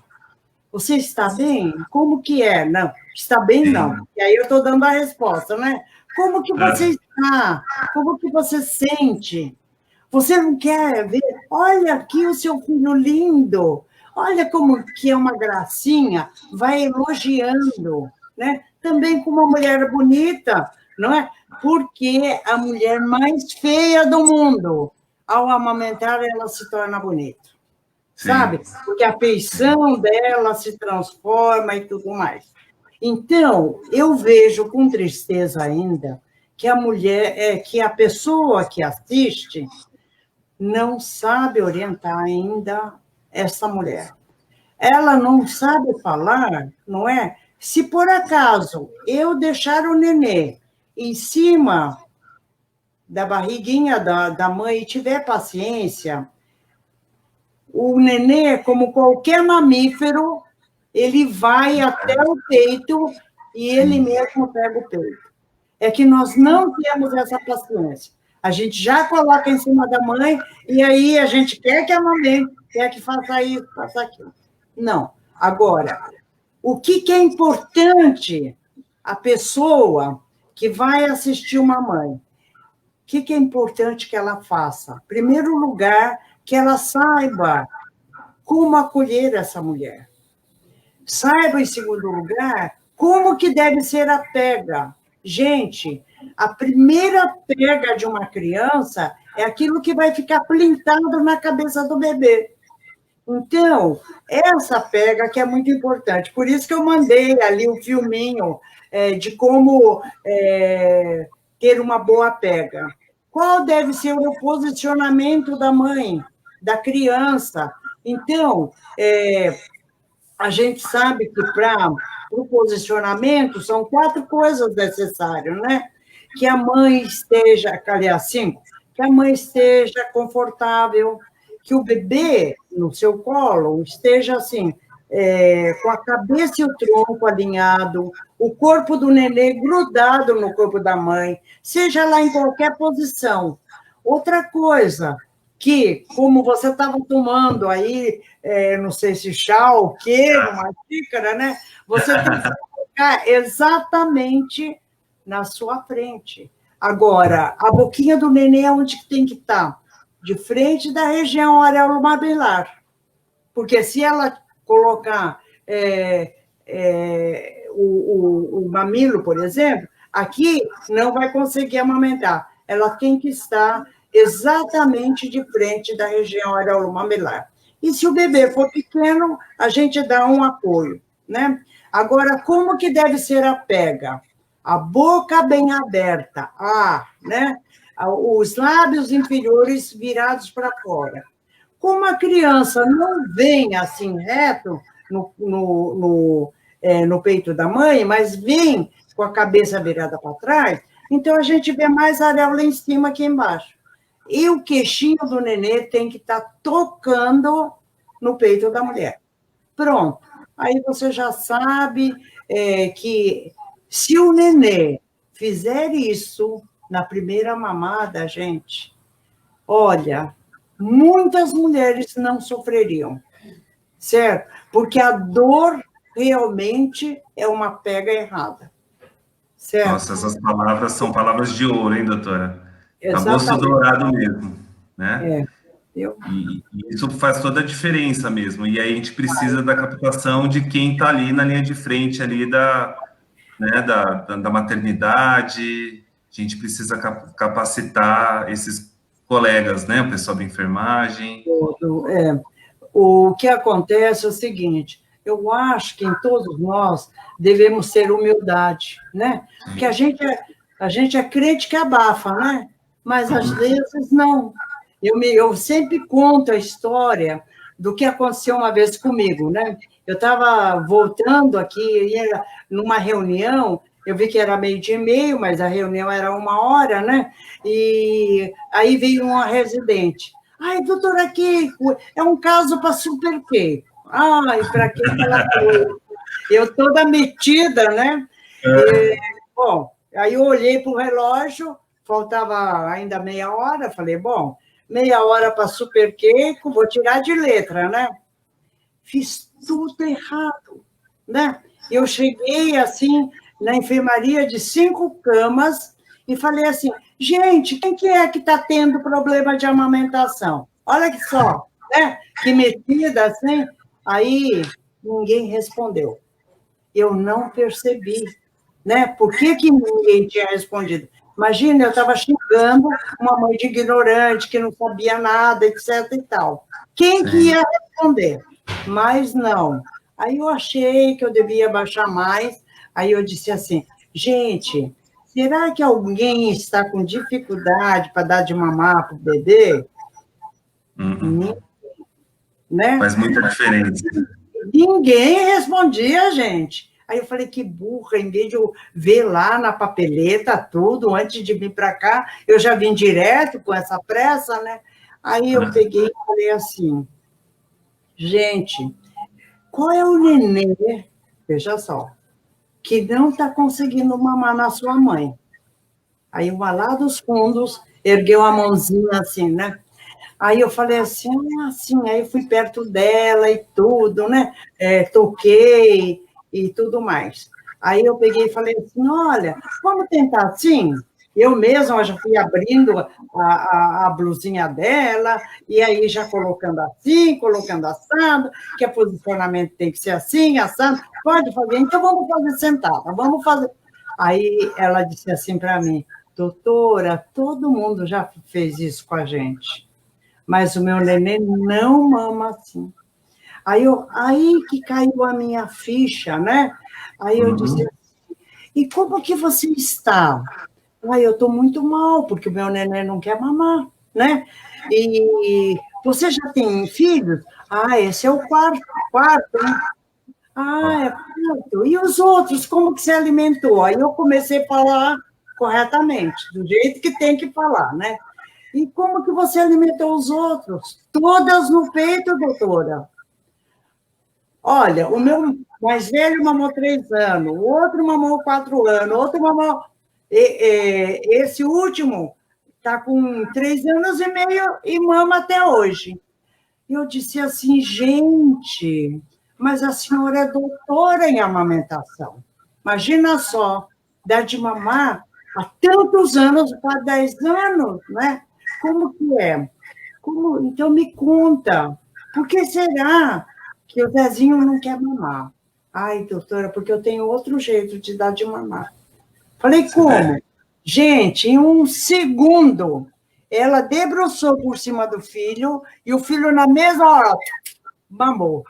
Você está bem? Como que é? Não, está bem, não. E aí eu estou dando a resposta, né? Como que você está? Como que você sente? Você não quer ver? Olha aqui o seu filho lindo. Olha como que é uma gracinha. Vai elogiando, né? Também com uma mulher bonita, não é? Porque a mulher mais feia do mundo, ao amamentar, ela se torna bonita. Sabe? Porque a feição dela se transforma e tudo mais. Então, eu vejo com tristeza ainda que a mulher, que a pessoa que assiste não sabe orientar ainda essa mulher. Ela não sabe falar, não é? Se por acaso eu deixar o nenê em cima da barriguinha da mãe e tiver paciência, o nenê, como qualquer mamífero, ele vai até o peito e ele mesmo pega o peito. É que nós não temos essa paciência. A gente já coloca em cima da mãe e aí a gente quer que a mamãe, quer que faça isso, faça aquilo. Não. Agora, o que é importante a pessoa que vai assistir uma mãe? O que é importante que ela faça? Em primeiro lugar, que ela saiba como acolher essa mulher. Saiba, em segundo lugar, como que deve ser a pega. Gente, a primeira pega de uma criança é aquilo que vai ficar plintado na cabeça do bebê. Então, essa pega que é muito importante. Por isso que eu mandei ali o filminho de como ter uma boa pega. Qual deve ser o posicionamento da mãe, da criança? Então, a gente sabe que para o posicionamento são 4 coisas necessárias, né? Que a mãe esteja, aliás, 5, que a mãe esteja confortável, que o bebê no seu colo esteja assim, com a cabeça e o tronco alinhado, o corpo do nenê grudado no corpo da mãe, seja lá em qualquer posição. Outra coisa, que, como você estava tomando aí, não sei se chá ou o quê, numa xícara, né? Você tem que colocar exatamente na sua frente. Agora, a boquinha do nenê, onde que tem que estar? De frente da região areomabelar. Porque se ela colocar o mamilo, por exemplo, aqui não vai conseguir amamentar. Ela tem que estar exatamente de frente da região areomabelar. E se o bebê for pequeno, a gente dá um apoio, né? Agora, como que deve ser a pega? A boca bem aberta, né? Os lábios inferiores virados para fora. Como a criança não vem assim reto no peito da mãe, mas vem com a cabeça virada para trás, então a gente vê mais areola em cima que embaixo. E o queixinho do nenê tem que estar tocando no peito da mulher. Pronto. Aí você já sabe que se o nenê fizer isso na primeira mamada, gente, olha, muitas mulheres não sofreriam, certo? Porque a dor realmente é uma pega errada, certo? Nossa, essas palavras são palavras de ouro, hein, doutora? A gosto Exatamente. dourado mesmo, né? Eu... E isso faz toda a diferença mesmo. E aí a gente precisa da captação de quem está ali na linha de frente ali da maternidade. A gente precisa capacitar esses colegas, né? O pessoal da enfermagem. O que acontece é o seguinte, eu acho que em todos nós devemos ter humildade, né? Porque a gente é crente que abafa, né? Mas às vezes não. Eu sempre conto a história do que aconteceu uma vez comigo, né? Eu estava voltando aqui, ia numa reunião, eu vi que era 12:30, mas a reunião era 1 hora, né? E aí veio uma residente. Ai, doutora Keiko, é um caso para Super Keiko. Ai, para que ela foi? Eu toda metida, né? Bom, aí eu olhei para o relógio, faltava ainda meia hora, falei, bom, meia hora para Super Keiko, vou tirar de letra, né? Fiz tudo errado, né? Eu cheguei, assim, na enfermaria de 5 camas e falei assim, gente, quem que é que está tendo problema de amamentação? Olha que só, né? Que metida, assim. Aí, ninguém respondeu. Eu não percebi, né? Por que ninguém tinha respondido? Imagina, eu estava xingando uma mãe de ignorante, que não sabia nada, etc. e tal. Quem que ia responder? Mas não. Aí eu achei que eu devia baixar mais, aí eu disse assim, gente, será que alguém está com dificuldade para dar de mamar para o bebê? Né? Faz muita diferença. Ninguém respondia, gente. Aí eu falei, que burra, em vez de eu ver lá na papeleta tudo, antes de vir para cá, eu já vim direto com essa pressa, né? Aí eu peguei e falei assim, gente, qual é o nenê, veja só, que não está conseguindo mamar na sua mãe? Aí uma lá dos fundos ergueu a mãozinha assim, né? Aí eu falei assim, aí eu fui perto dela e tudo, né? Toquei e tudo mais. Aí eu peguei e falei assim, olha, vamos tentar assim? Eu mesma já fui abrindo a blusinha dela, e aí já colocando assim, colocando assado, que o posicionamento tem que ser assim, assado. Pode fazer, então vamos fazer sentada, vamos fazer. Aí ela disse assim para mim, doutora, todo mundo já fez isso com a gente, mas o meu neném não mama assim. Aí que caiu a minha ficha, né? Aí eu disse assim, e como que você está? Eu estou muito mal, porque o meu neném não quer mamar, né? E você já tem filhos? Esse é o quarto, né? É quarto. E os outros, como que você alimentou? Aí eu comecei a falar corretamente, do jeito que tem que falar, né? E como que você alimentou os outros? Todas no peito, doutora. Olha, o meu mais velho mamou 3 anos, o outro mamou 4 anos, o outro mamou. Esse último está com 3 anos e meio e mama até hoje. Eu disse assim, gente, mas a senhora é doutora em amamentação. Imagina só, dar de mamar há tantos anos, há 10 anos, né? Como que é? Então, me conta, por que será que o Zezinho não quer mamar? Ai, doutora, porque eu tenho outro jeito de dar de mamar. Falei, como? Gente, em um segundo, ela debruçou por cima do filho e o filho, na mesma hora, mamou.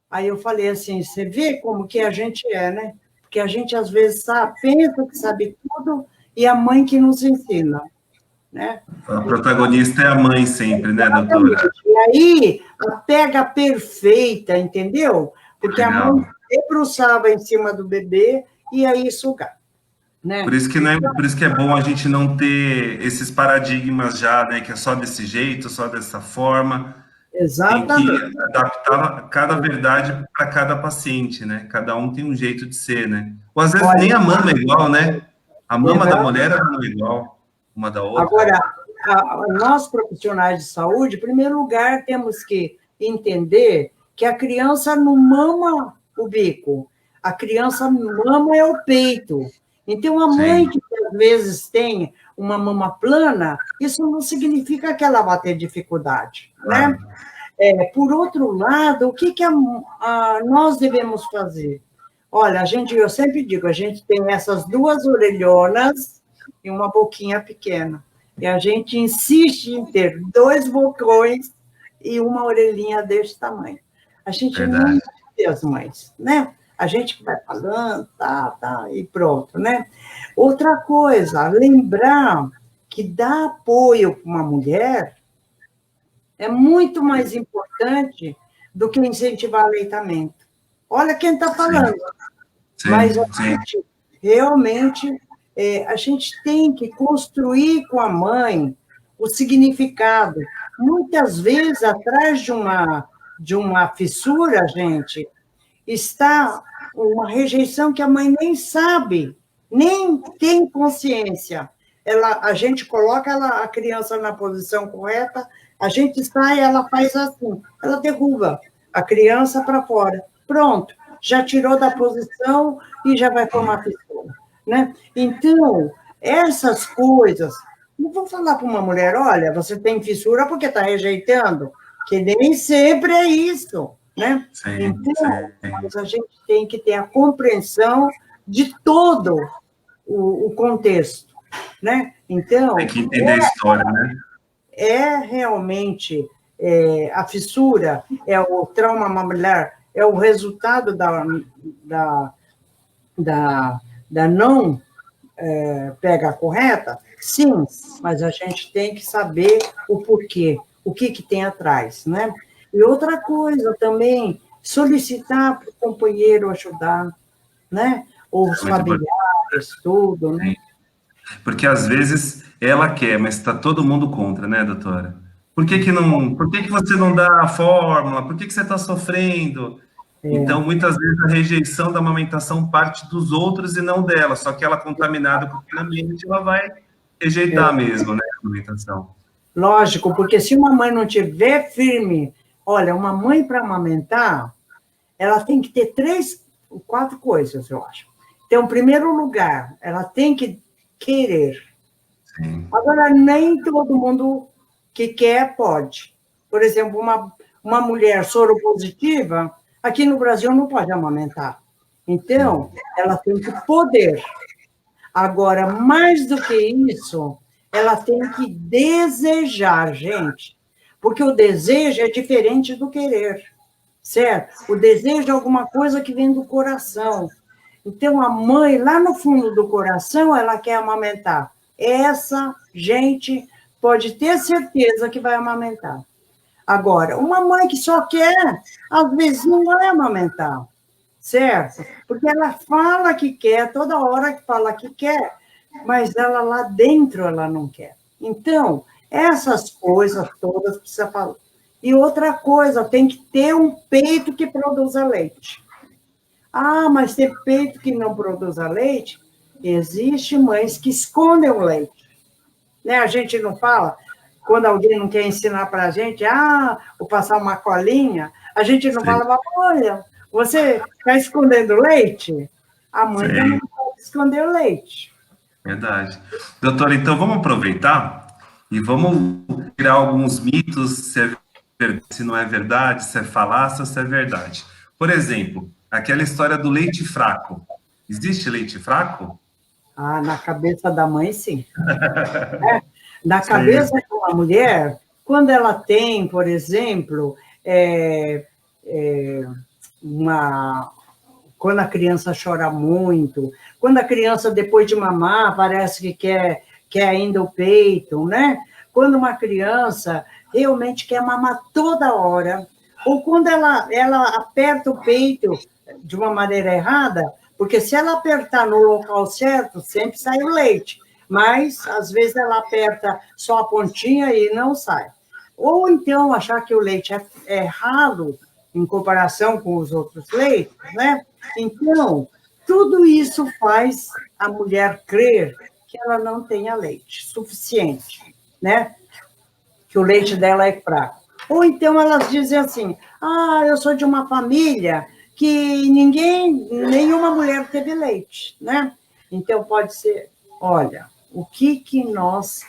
Aí eu falei assim, você vê como que a gente é, né? Porque a gente, às vezes, pensa que sabe tudo e a mãe que nos ensina, né? A protagonista é a mãe sempre, né, doutora? Exatamente. E aí, a pega perfeita, entendeu? Porque a mãe Legal. debruçava em cima do bebê e aí sugava, né? Por isso que não é, por isso que é bom a gente não ter esses paradigmas já, né, que é só desse jeito, só dessa forma. Tem que Exatamente. adaptar cada verdade para cada paciente, né? Cada um tem um jeito de ser, né? Ou às vezes nem Olha, a mama é igual, né? A é mama da verdade. mulher não é igual uma da outra. Agora, nós profissionais de saúde, em primeiro lugar, temos que entender que a criança não mama o bico, a criança mama é o peito. Então, a mãe Sim, que às vezes tem uma mama plana, isso não significa que ela vai ter dificuldade, né? claro. Por outro lado, o que, nós devemos fazer? Olha, eu sempre digo, a gente tem essas duas orelhonas e uma boquinha pequena. E a gente insiste em ter 2 bocões e uma orelhinha desse tamanho. A gente não Verdade. vê as mães, né? A gente vai falando, e pronto, né? Outra coisa, lembrar que dar apoio para uma mulher é muito mais importante do que incentivar aleitamento. Olha quem está Sim, falando, sim, mas a sim. gente realmente a gente tem que construir com a mãe o significado. Muitas vezes, atrás de uma fissura, gente, está uma rejeição que a mãe nem sabe, nem tem consciência. A gente coloca a criança na posição correta, a gente sai, ela faz assim, ela derruba a criança para fora. Pronto, já tirou da posição e já vai formar fissura, né? Então, essas coisas, não vou falar para uma mulher, olha, você tem fissura porque está rejeitando, que nem sempre é isso, né? Sim, Então, sim. mas a gente tem que ter a compreensão de todo o contexto, né? Tem Então, que entender a história, né? realmente a fissura, o trauma mamelar, é o resultado da, da não pega correta? Sim, mas a gente tem que saber o porquê, o que tem atrás, né? E outra coisa também, solicitar para o companheiro ajudar, né? Ou os Muito importante. familiares, tudo, né? Porque às vezes ela quer, mas está todo mundo contra, né, doutora? Por que que não, por que que você não dá a fórmula? Por que que você está sofrendo? Então, muitas vezes a rejeição da amamentação parte dos outros e não dela, só que ela contaminada com aquele ambiente, ela vai rejeitar mesmo, né, a amamentação. Lógico, porque se uma mãe não tiver firme, olha, uma mãe para amamentar, ela tem que ter 4 coisas, eu acho. Então, em primeiro lugar, ela tem que querer. Sim, Agora, nem todo mundo que quer pode. Por exemplo, uma mulher soropositiva, aqui no Brasil não pode amamentar. sim. Então, ela tem que poder. Agora, mais do que isso, ela tem que desejar, gente. Porque o desejo é diferente do querer, certo? O desejo é alguma coisa que vem do coração. Então, a mãe, lá no fundo do coração, ela quer amamentar. Essa gente pode ter certeza que vai amamentar. Agora, uma mãe que só quer, às vezes não vai amamentar, certo? Porque ela fala que quer, toda hora que fala que quer, mas ela lá dentro ela não quer. Então, essas coisas todas precisa E outra coisa, tem que ter um peito que produza leite. Ah, mas tem peito que não produza leite? Existem mães que escondem o leite. Né? A gente não fala, quando alguém não quer ensinar para a gente, vou passar uma colinha, a gente não Sim, fala, olha, você está escondendo leite? A mãe também sim, pode esconder o leite. verdade. Doutora, então vamos aproveitar e vamos tirar alguns mitos, se não é verdade, se é falácia ou se é verdade. Por exemplo, aquela história do leite fraco. Existe leite fraco? Ah, na cabeça da mãe, sim. Na cabeça Sim, de uma mulher, quando ela tem, por exemplo, uma quando a criança chora muito, quando a criança, depois de mamar, parece que quer ainda o peito, né? Quando uma criança realmente quer mamar toda hora, ou quando ela aperta o peito de uma maneira errada, porque se ela apertar no local certo, sempre sai o leite, mas às vezes ela aperta só a pontinha e não sai. Ou então achar que o leite é ralo em comparação com os outros leites, né? Então, tudo isso faz a mulher crer que ela não tenha leite suficiente, né? Que o leite dela é fraco. Ou então elas dizem assim: eu sou de uma família que nenhuma mulher teve leite, né? Então pode ser, olha, o que nós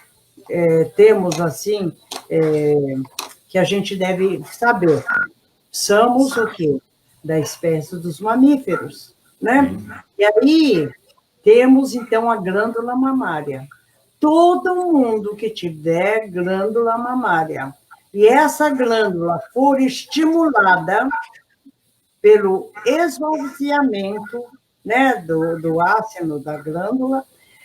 temos assim que a gente deve saber? Somos o quê? Da espécie dos mamíferos, né? sim, E aí temos, então, a glândula mamária. Todo mundo que tiver glândula mamária e essa glândula for estimulada pelo esvaziamento, né, do ácido da glândula,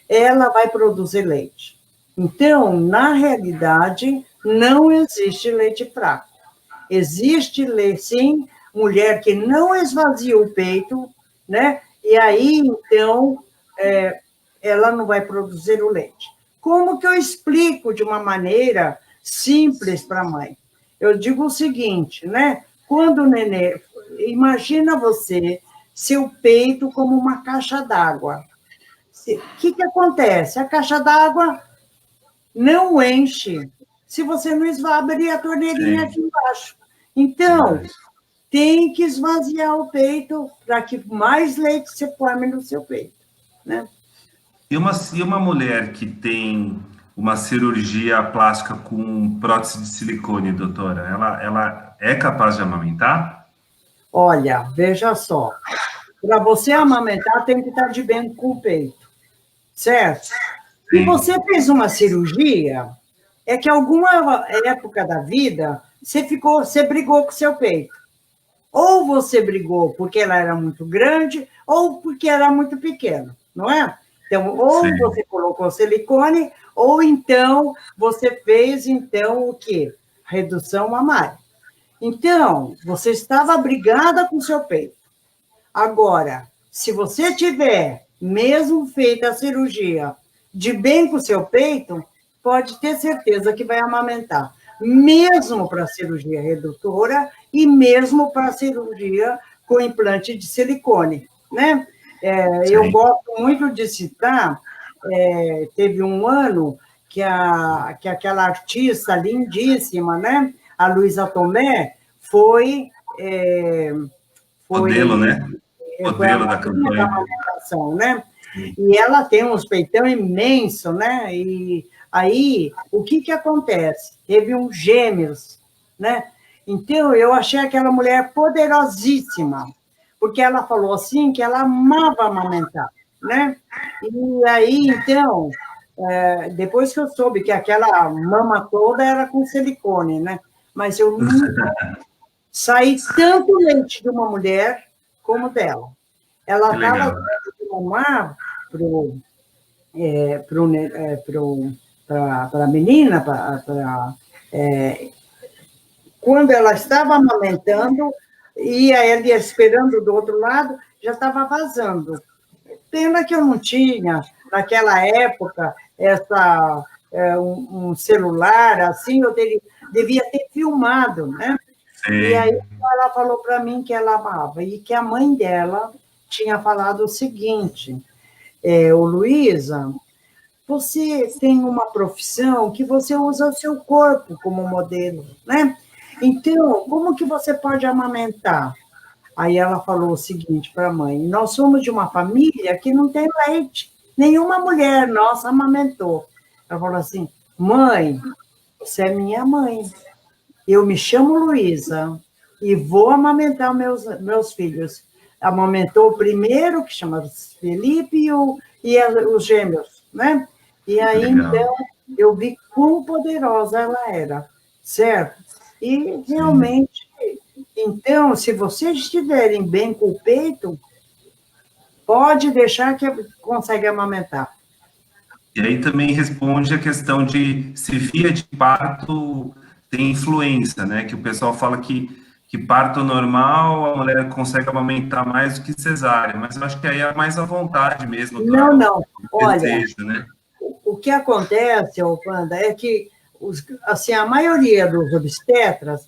ela vai produzir leite. Então, na realidade, não existe leite fraco. Existe, sim, mulher que não esvazia o peito, né? E aí, então, ela não vai produzir o leite. Como que eu explico de uma maneira simples para a mãe? Eu digo o seguinte, né? Quando o nenê... Imagina você, seu peito como uma caixa d'água. O que acontece? A caixa d'água não enche se você não abrir a torneirinha sim, aqui embaixo. Então, verdade. tem que esvaziar o peito para que mais leite se forme no seu peito, né? E uma mulher que tem uma cirurgia plástica com prótese de silicone, doutora, ela é capaz de amamentar? Olha, veja só, para você amamentar tem que estar de bem com o peito, certo? Se você Sim, fez uma cirurgia, é que alguma época da vida você brigou com o seu peito. Ou você brigou porque ela era muito grande, ou porque era muito pequeno, não é? Então, ou sim, você colocou silicone, ou então você fez então o quê? Redução mamária. Então, você estava brigada com o seu peito. Agora, se você tiver, mesmo feita a cirurgia, de bem com o seu peito, pode ter certeza que vai amamentar, mesmo para a cirurgia redutora e mesmo para a cirurgia com implante de silicone, né? Eu sim. gosto muito de citar, teve um ano que aquela artista lindíssima, né? A Luísa Tomé, foi, é, Modelo, foi né? foi a Modelo da madrinha da campanha. amamentação, né? Sim, E ela tem uns peitão imenso, né? E aí, o que acontece? Teve uns gêmeos, né? Então, eu achei aquela mulher poderosíssima, porque ela falou assim que ela amava amamentar, né? E aí, então, depois que eu soube que aquela mama toda era com silicone, né? Mas eu nunca saí tanto leite de uma mulher como dela. Ela que estava legal. dando de mamar para a menina, quando ela estava amamentando, ia ela ia esperando do outro lado, já estava vazando. Pena que eu não tinha, naquela época, um celular assim, devia ter filmado, né? Sim. E aí ela falou para mim que ela amava e que a mãe dela tinha falado o seguinte, ô Luísa, você tem uma profissão que você usa o seu corpo como modelo, né? Então, como que você pode amamentar? Aí ela falou o seguinte para a mãe, nós somos de uma família que não tem leite, nenhuma mulher nossa amamentou. Ela falou assim, mãe, você é minha mãe, eu me chamo Luísa e vou amamentar meus filhos. Amamentou o primeiro, que chama Felipe, os gêmeos, né? E aí, Legal. então, eu vi quão poderosa ela era, certo? E, realmente, então, se vocês estiverem bem com o peito, pode deixar que consegue amamentar. E aí também responde a questão de se via de parto tem influência, né? Que o pessoal fala que parto normal a mulher consegue amamentar mais do que cesárea, mas eu acho que aí é mais à vontade mesmo Não, não. Olha, desejo, né? o que acontece, Wanda, é que assim, a maioria dos obstetras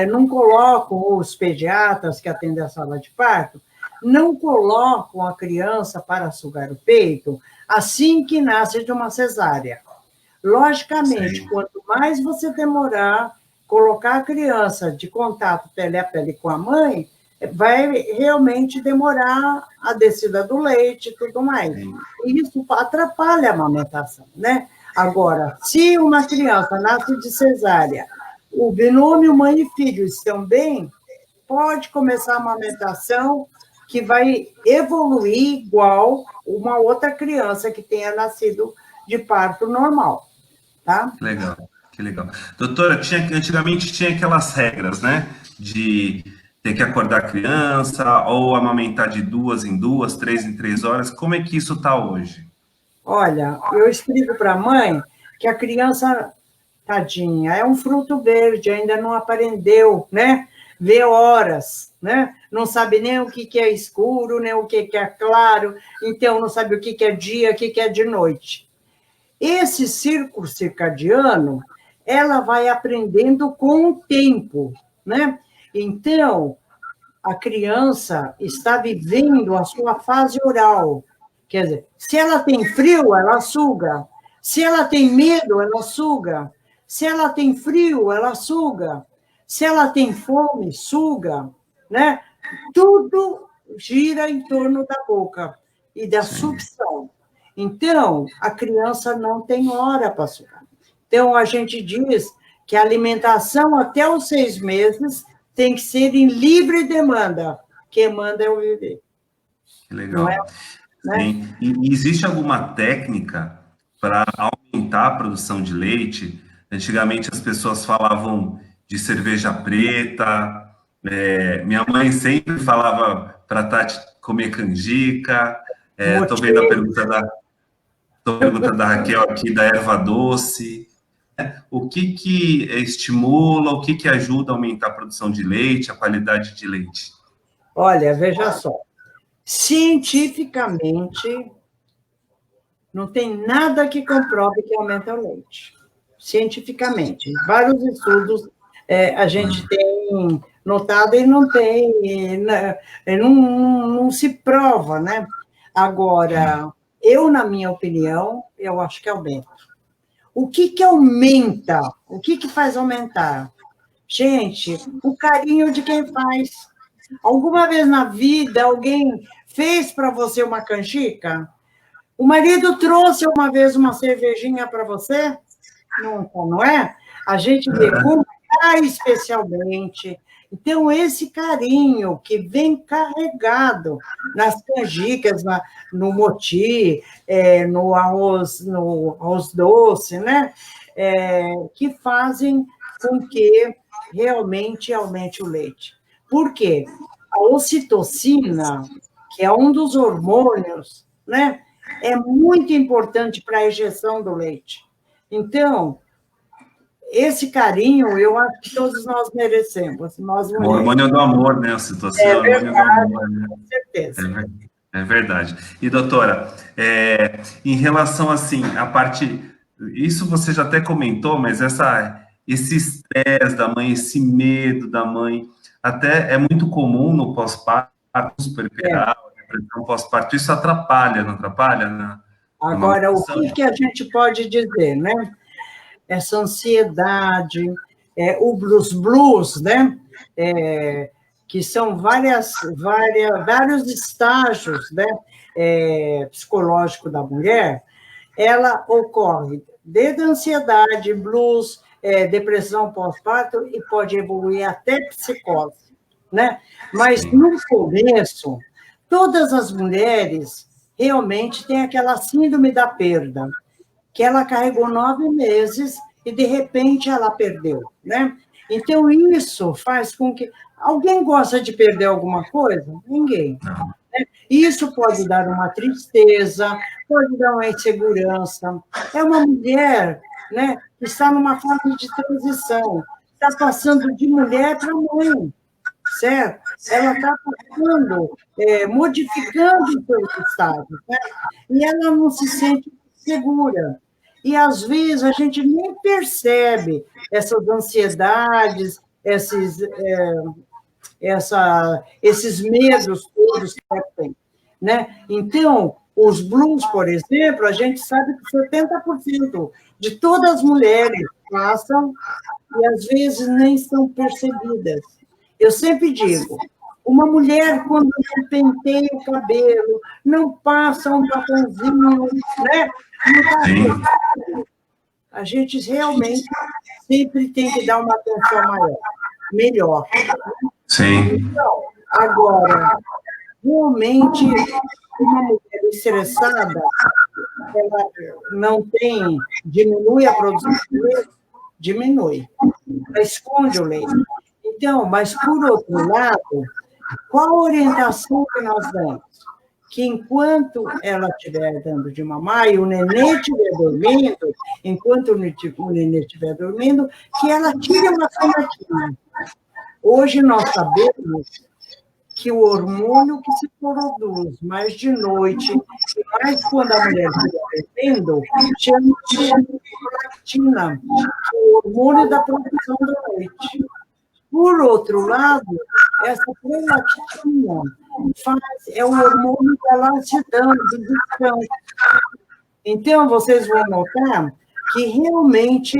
não colocam, os pediatras que atendem a sala de parto, não colocam a criança para sugar o peito assim que nasce de uma cesárea. Logicamente, Sim. quanto mais você demorar colocar a criança de contato pele a pele com a mãe, vai realmente demorar a descida do leite e tudo mais. Sim. E isso atrapalha a amamentação, né? Agora, se uma criança nasce de cesárea, o binômio mãe e filho estão bem, pode começar a amamentação que vai evoluir igual uma outra criança que tenha nascido de parto normal, tá? Legal, que legal. Doutora, antigamente tinha aquelas regras, né? De ter que acordar a criança, ou amamentar de 2 em 2, 3 em 3 horas. Como é que isso está hoje? Olha, eu explico para a mãe que a criança, tadinha, é um fruto verde, ainda não aprendeu, né? Vê horas, né? Não sabe nem o que é escuro, nem o que é claro, então não sabe o que é dia, o que é de noite. Esse círculo circadiano, ela vai aprendendo com o tempo, né? Então, a criança está vivendo a sua fase oral. Quer dizer, se ela tem frio, ela suga. Se ela tem medo, ela suga. Se ela tem frio, ela suga. Se ela tem fome, suga, né? Tudo gira em torno da boca e da sucção. Então, a criança não tem hora para sugar. Então, a gente diz que a alimentação até os 6 meses tem que ser em livre demanda. Quem manda é o bebê. Que Não é? legal. Né? Sim. E existe alguma técnica para aumentar a produção de leite? Antigamente as pessoas falavam de cerveja preta, minha mãe sempre falava para Tati comer canjica. Estou vendo tô perguntando da Raquel aqui da erva doce. O que estimula, o que ajuda a aumentar a produção de leite, a qualidade de leite? Olha, veja só. Cientificamente, não tem nada que comprove que aumenta o leite. Cientificamente. Vários estudos a gente tem notado e não tem, não se prova, né? Agora, eu, na minha opinião, eu acho que aumenta. O que aumenta? O que faz aumentar? Gente, o carinho de quem faz. Alguma vez na vida alguém fez para você uma canjica? O marido trouxe uma vez uma cervejinha para você? Não é? A gente vê como especialmente. Então, esse carinho que vem carregado nas canjicas, no moti, no arroz doce, né? Que fazem com que realmente aumente o leite. Por quê? A ocitocina, que é um dos hormônios, né? É muito importante para a ejeção do leite. Então, esse carinho, eu acho que todos nós merecemos, nós O mulheres. hormônio do amor, né? A citocina é o hormônio do amor, né? Com certeza. É verdade. E, doutora, em relação, assim, a parte... Isso você já até comentou, mas esse estresse da mãe, esse medo da mãe. Até é muito comum no pós-parto, puerperal, depressão pós-parto, isso atrapalha, não atrapalha na Agora, o amamentação? que a gente pode dizer, né? Essa ansiedade, os blues, né? Que são vários estágios, né? Psicológico da mulher, ela ocorre desde a ansiedade, blues, depressão pós-parto e pode evoluir até psicose, né? Mas no começo, todas as mulheres realmente têm aquela síndrome da perda, que ela carregou 9 meses e, de repente, ela perdeu, né? Então, isso faz com que... Alguém gosta de perder alguma coisa? Ninguém. Não. Isso pode dar uma tristeza, pode dar uma insegurança. É uma mulher, né, que está numa fase de transição, está passando de mulher para mãe, certo? Ela está passando, modificando o seu estado, né? E ela não se sente segura. E, às vezes, a gente nem percebe essas ansiedades, esses medos todos que ela tem, né? Então, os blues, por exemplo, a gente sabe que 70% de todas as mulheres passam e, às vezes, nem são percebidas. Eu sempre digo, uma mulher, quando não penteia o cabelo, não passa um batonzinho, né? A gente realmente sempre tem que dar uma atenção maior, melhor. Sim. Então, agora, realmente, uma mulher estressada, ela não tem, diminui a produção de leite, diminui, ela esconde o leite. Então, mas, por outro lado, qual a orientação que nós damos? Que enquanto ela estiver dando de mamar e o nenê estiver dormindo, enquanto o nenê estiver dormindo, que ela tire uma sonequinha. Hoje nós sabemos que o hormônio que se produz mais de noite, e mais quando a mulher estiver bebendo, chama-se prolactina, que é o hormônio da produção do leite. Por outro lado, essa prolactina é o hormônio da lacidão, do descanso. Então, vocês vão notar que realmente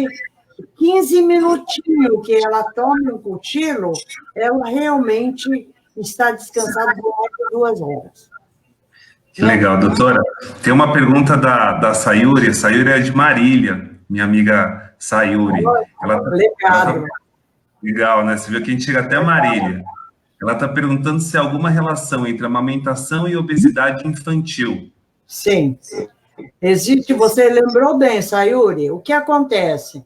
15 minutinhos que ela tome um cochilo, ela realmente está descansada por mais de 2 horas. Que legal, doutora. Tem uma pergunta da Sayuri. A Sayuri é de Marília, minha amiga Sayuri. Legal, né? Você viu que a gente chega até Marília. Ela está perguntando se há alguma relação entre amamentação e obesidade infantil. Sim. Existe, você lembrou bem, Sayuri. O que acontece?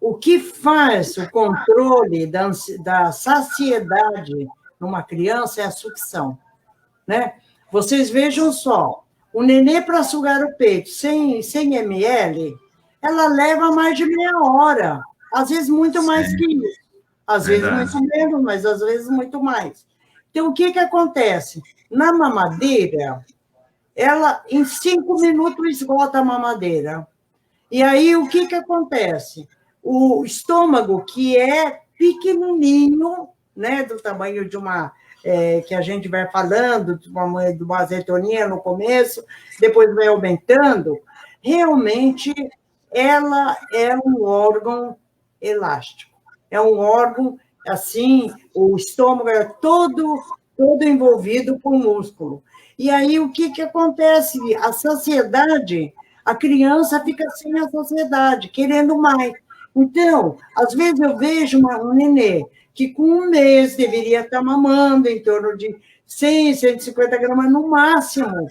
O que faz o controle da saciedade numa criança é a sucção, né? Vocês vejam só, o nenê para sugar o peito 100 ml, ela leva mais de meia hora, às vezes muito mais que isso, às vezes muito menos, mas às vezes muito mais. Então, o que acontece? Na mamadeira, ela em 5 minutos esgota a mamadeira. E aí, o que acontece? O estômago, que é pequenininho, né, do tamanho de uma... que a gente vai falando, de uma azeitoninha no começo, depois vai aumentando, realmente ela é um órgão elástico. É um órgão, assim, o estômago é todo envolvido com músculo. E aí, o que acontece? A saciedade, a criança fica sem a saciedade, querendo mais. Então, às vezes eu vejo um nenê que com 1 mês deveria estar mamando em torno de 100, 150 gramas no máximo.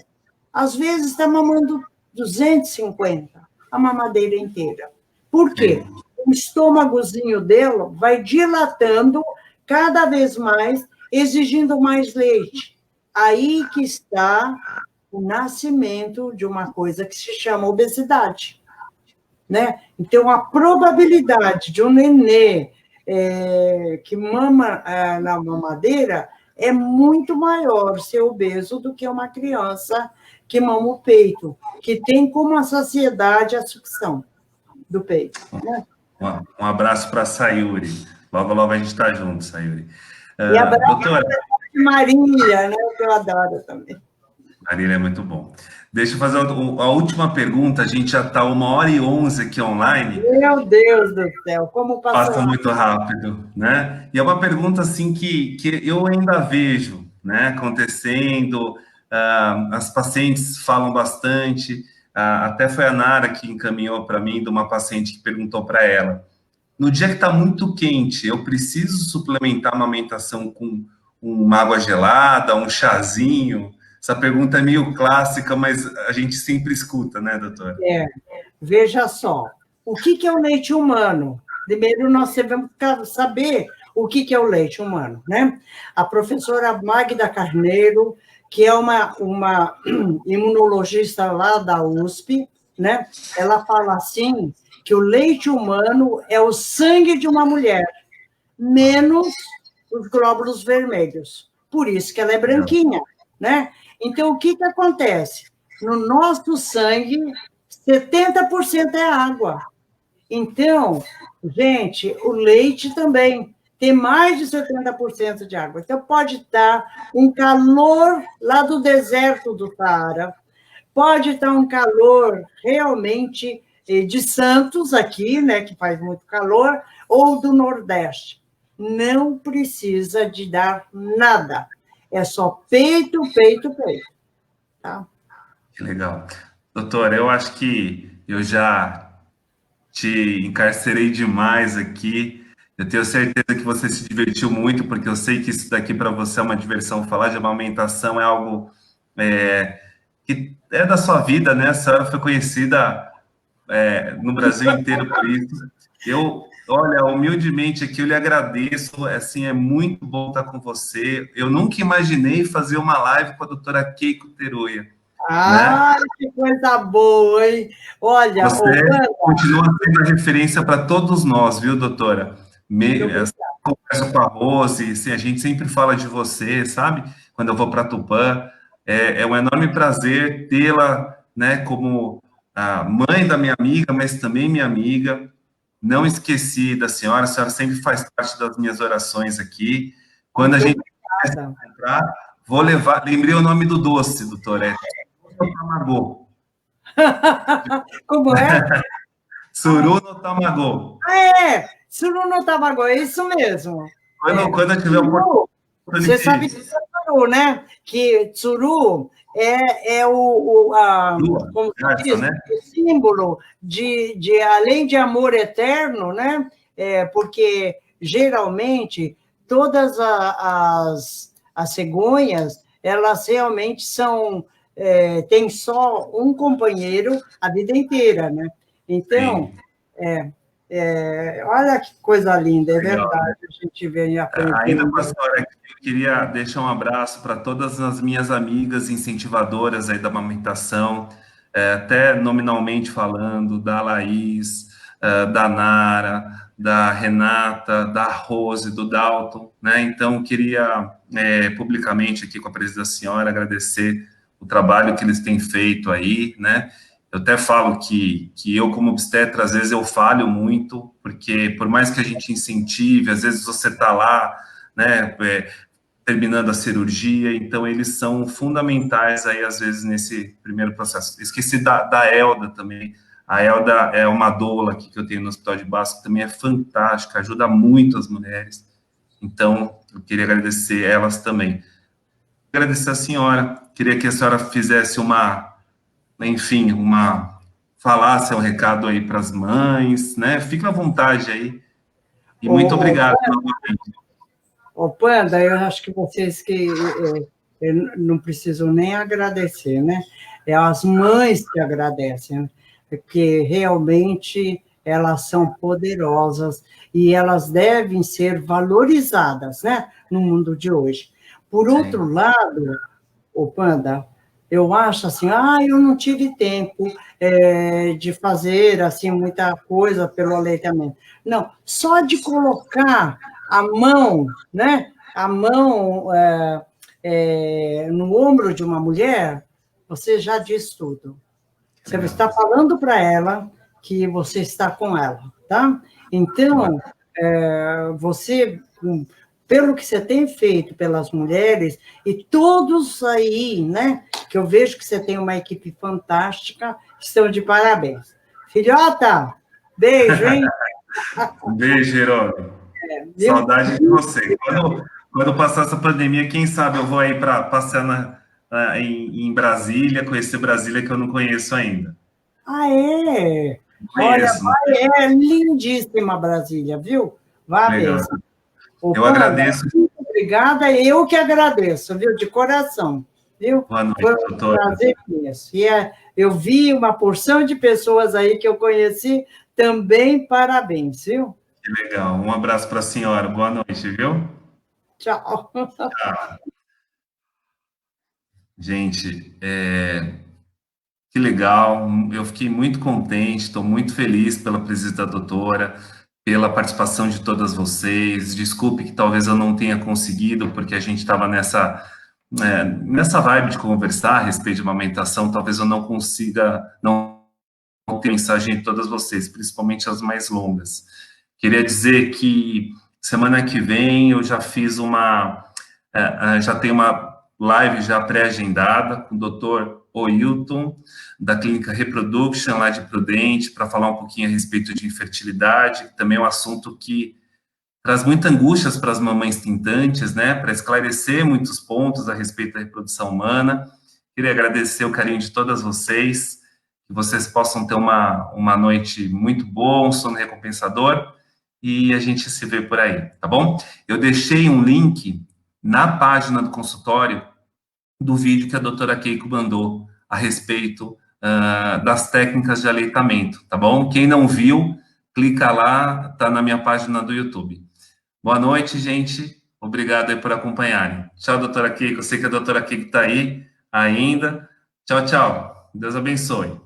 Às vezes está mamando 250, a mamadeira inteira. Por quê? O estômagozinho dela vai dilatando cada vez mais, exigindo mais leite. Aí que está o nascimento de uma coisa que se chama obesidade, né? Então, a probabilidade de um nenê que mama na mamadeira é muito maior ser obeso do que uma criança que mama o peito, que tem como a saciedade a sucção do peito, né? Um abraço para a Sayuri. Logo, logo a gente está junto, Sayuri. E abraço Doutora, a Marília, né, que eu adoro também. Marília é muito bom. Deixa eu fazer a última pergunta. A gente já está 1h11 aqui online. Meu Deus do céu, como passou Passa rápido. muito rápido, né? E é uma pergunta assim que eu ainda vejo, né, acontecendo. As pacientes falam bastante. Até foi a Nara que encaminhou para mim de uma paciente que perguntou para ela: no dia que está muito quente, eu preciso suplementar a amamentação com uma água gelada, um chazinho? Essa pergunta é meio clássica, mas a gente sempre escuta, né, doutora? Veja só, o que é o leite humano? Primeiro, nós devemos saber o que é o leite humano, né? A professora Magda Carneiro, que é uma imunologista lá da USP, né? Ela fala assim, que o leite humano é o sangue de uma mulher, menos os glóbulos vermelhos. Por isso que ela é branquinha, né? Então, o que acontece? No nosso sangue, 70% é água. Então, gente, o leite também tem mais de 70% de água. Então, pode estar um calor lá do deserto do Saara, pode estar um calor realmente de Santos, aqui, né, que faz muito calor, ou do Nordeste. Não precisa de dar nada. É só peito, peito, peito. Tá? Que legal. Doutora, eu acho que eu já te encarcerei demais aqui. Eu tenho certeza que você se divertiu muito, porque eu sei que isso daqui para você é uma diversão. Falar de amamentação é algo que é da sua vida, né? A senhora foi conhecida no Brasil inteiro por isso. Olha, humildemente aqui eu lhe agradeço. Assim, é muito bom estar com você. Eu nunca imaginei fazer uma live com a doutora Keiko Teruya, né? Ai, que coisa boa, hein? Olha, Você continua sendo a referência para todos nós, viu, doutora? Converso com a Rose, assim, a gente sempre fala de você, sabe? Quando eu vou para Tupã, é um enorme prazer tê-la, né, como a mãe da minha amiga, mas também minha amiga. Não esqueci da senhora, a senhora sempre faz parte das minhas orações aqui. Quando a gente encontrar, vou levar. Lembrei o nome do doce, doutora, é Tamagô. Como é? Suru no Tamagô. Suru no Tamagô, é isso mesmo. Quando eu tiver Tsuru, você sabe que é Tsuru, né? Que Tsuru é como se diz, né? o símbolo além de amor eterno, né? Porque geralmente todas as cegonhas, elas realmente têm só um companheiro a vida inteira, né? Então, olha que coisa linda, é Legal, verdade, né? a gente vem aprendendo. Ainda com a senhora aqui, eu queria deixar um abraço para todas as minhas amigas incentivadoras aí da amamentação, até nominalmente falando, da Laís, da Nara, da Renata, da Rose, do Dalton, né? Então, queria publicamente aqui com a presença da senhora agradecer o trabalho que eles têm feito aí, né? Eu até falo que eu, como obstetra, às vezes eu falho muito, porque por mais que a gente incentive, às vezes você está lá, né, terminando a cirurgia, então eles são fundamentais aí, às vezes, nesse primeiro processo. Esqueci da Elda também. A Elda é uma doula aqui que eu tenho no Hospital de Basco, que também é fantástica, ajuda muito as mulheres. Então, eu queria agradecer elas também. Agradecer a senhora, queria que a senhora fizesse enfim, falasse um recado aí para as mães, né? Fique à vontade aí. E muito obrigado novamente. Panda, eu acho que vocês não precisam nem agradecer, né? É as mães que agradecem, né? Porque realmente elas são poderosas e elas devem ser valorizadas, né? No mundo de hoje. Por outro lado, Panda, eu acho assim, eu não tive tempo de fazer assim muita coisa pelo aleitamento. Não, só de colocar a mão, né? A mão no ombro de uma mulher, você já diz tudo. Você está falando para ela que você está com ela. tá? Então, você, pelo que você tem feito pelas mulheres, e todos aí, né, que eu vejo que você tem uma equipe fantástica, estão de parabéns. Filhota, beijo, hein? Um beijo, Jerônimo. Viu? Saudade de você. Quando passar essa pandemia, quem sabe eu vou aí para passear em Brasília, conhecer Brasília que eu não conheço ainda. Ah, é? Não Olha, conheço, não é lindíssima Brasília, viu? Vá legal. mesmo. Ô, Eu Panda, agradeço. muito obrigada, eu que agradeço, viu? De coração, viu? Boa noite, Foi um doutora. prazer imenso. E eu vi uma porção de pessoas aí que eu conheci, também parabéns, viu? Que legal. Um abraço para a senhora. Boa noite, viu? Tchau. Gente, que legal. Eu fiquei muito contente, estou muito feliz pela presença da doutora, pela participação de todas vocês. Desculpe que talvez eu não tenha conseguido, porque a gente estava nessa vibe de conversar a respeito de amamentação. Talvez eu não consiga, não ter mensagem de todas vocês, principalmente as mais longas. Queria dizer que semana que vem eu já fiz já tenho uma live já pré-agendada com o doutor Oilton, da Clínica Reproduction, lá de Prudente, para falar um pouquinho a respeito de infertilidade, também é um assunto que traz muita angústia para as mamães tentantes, né, para esclarecer muitos pontos a respeito da reprodução humana. Queria agradecer o carinho de todas vocês, que vocês possam ter uma noite muito boa, um sono recompensador, e a gente se vê por aí, tá bom? Eu deixei um link na página do consultório do vídeo que a doutora Keiko mandou a respeito das técnicas de aleitamento, tá bom? Quem não viu, clica lá, tá na minha página do YouTube. Boa noite, gente. Obrigado aí por acompanharem. Tchau, doutora Keiko. Eu sei que a doutora Keiko está aí ainda. Tchau, tchau. Deus abençoe.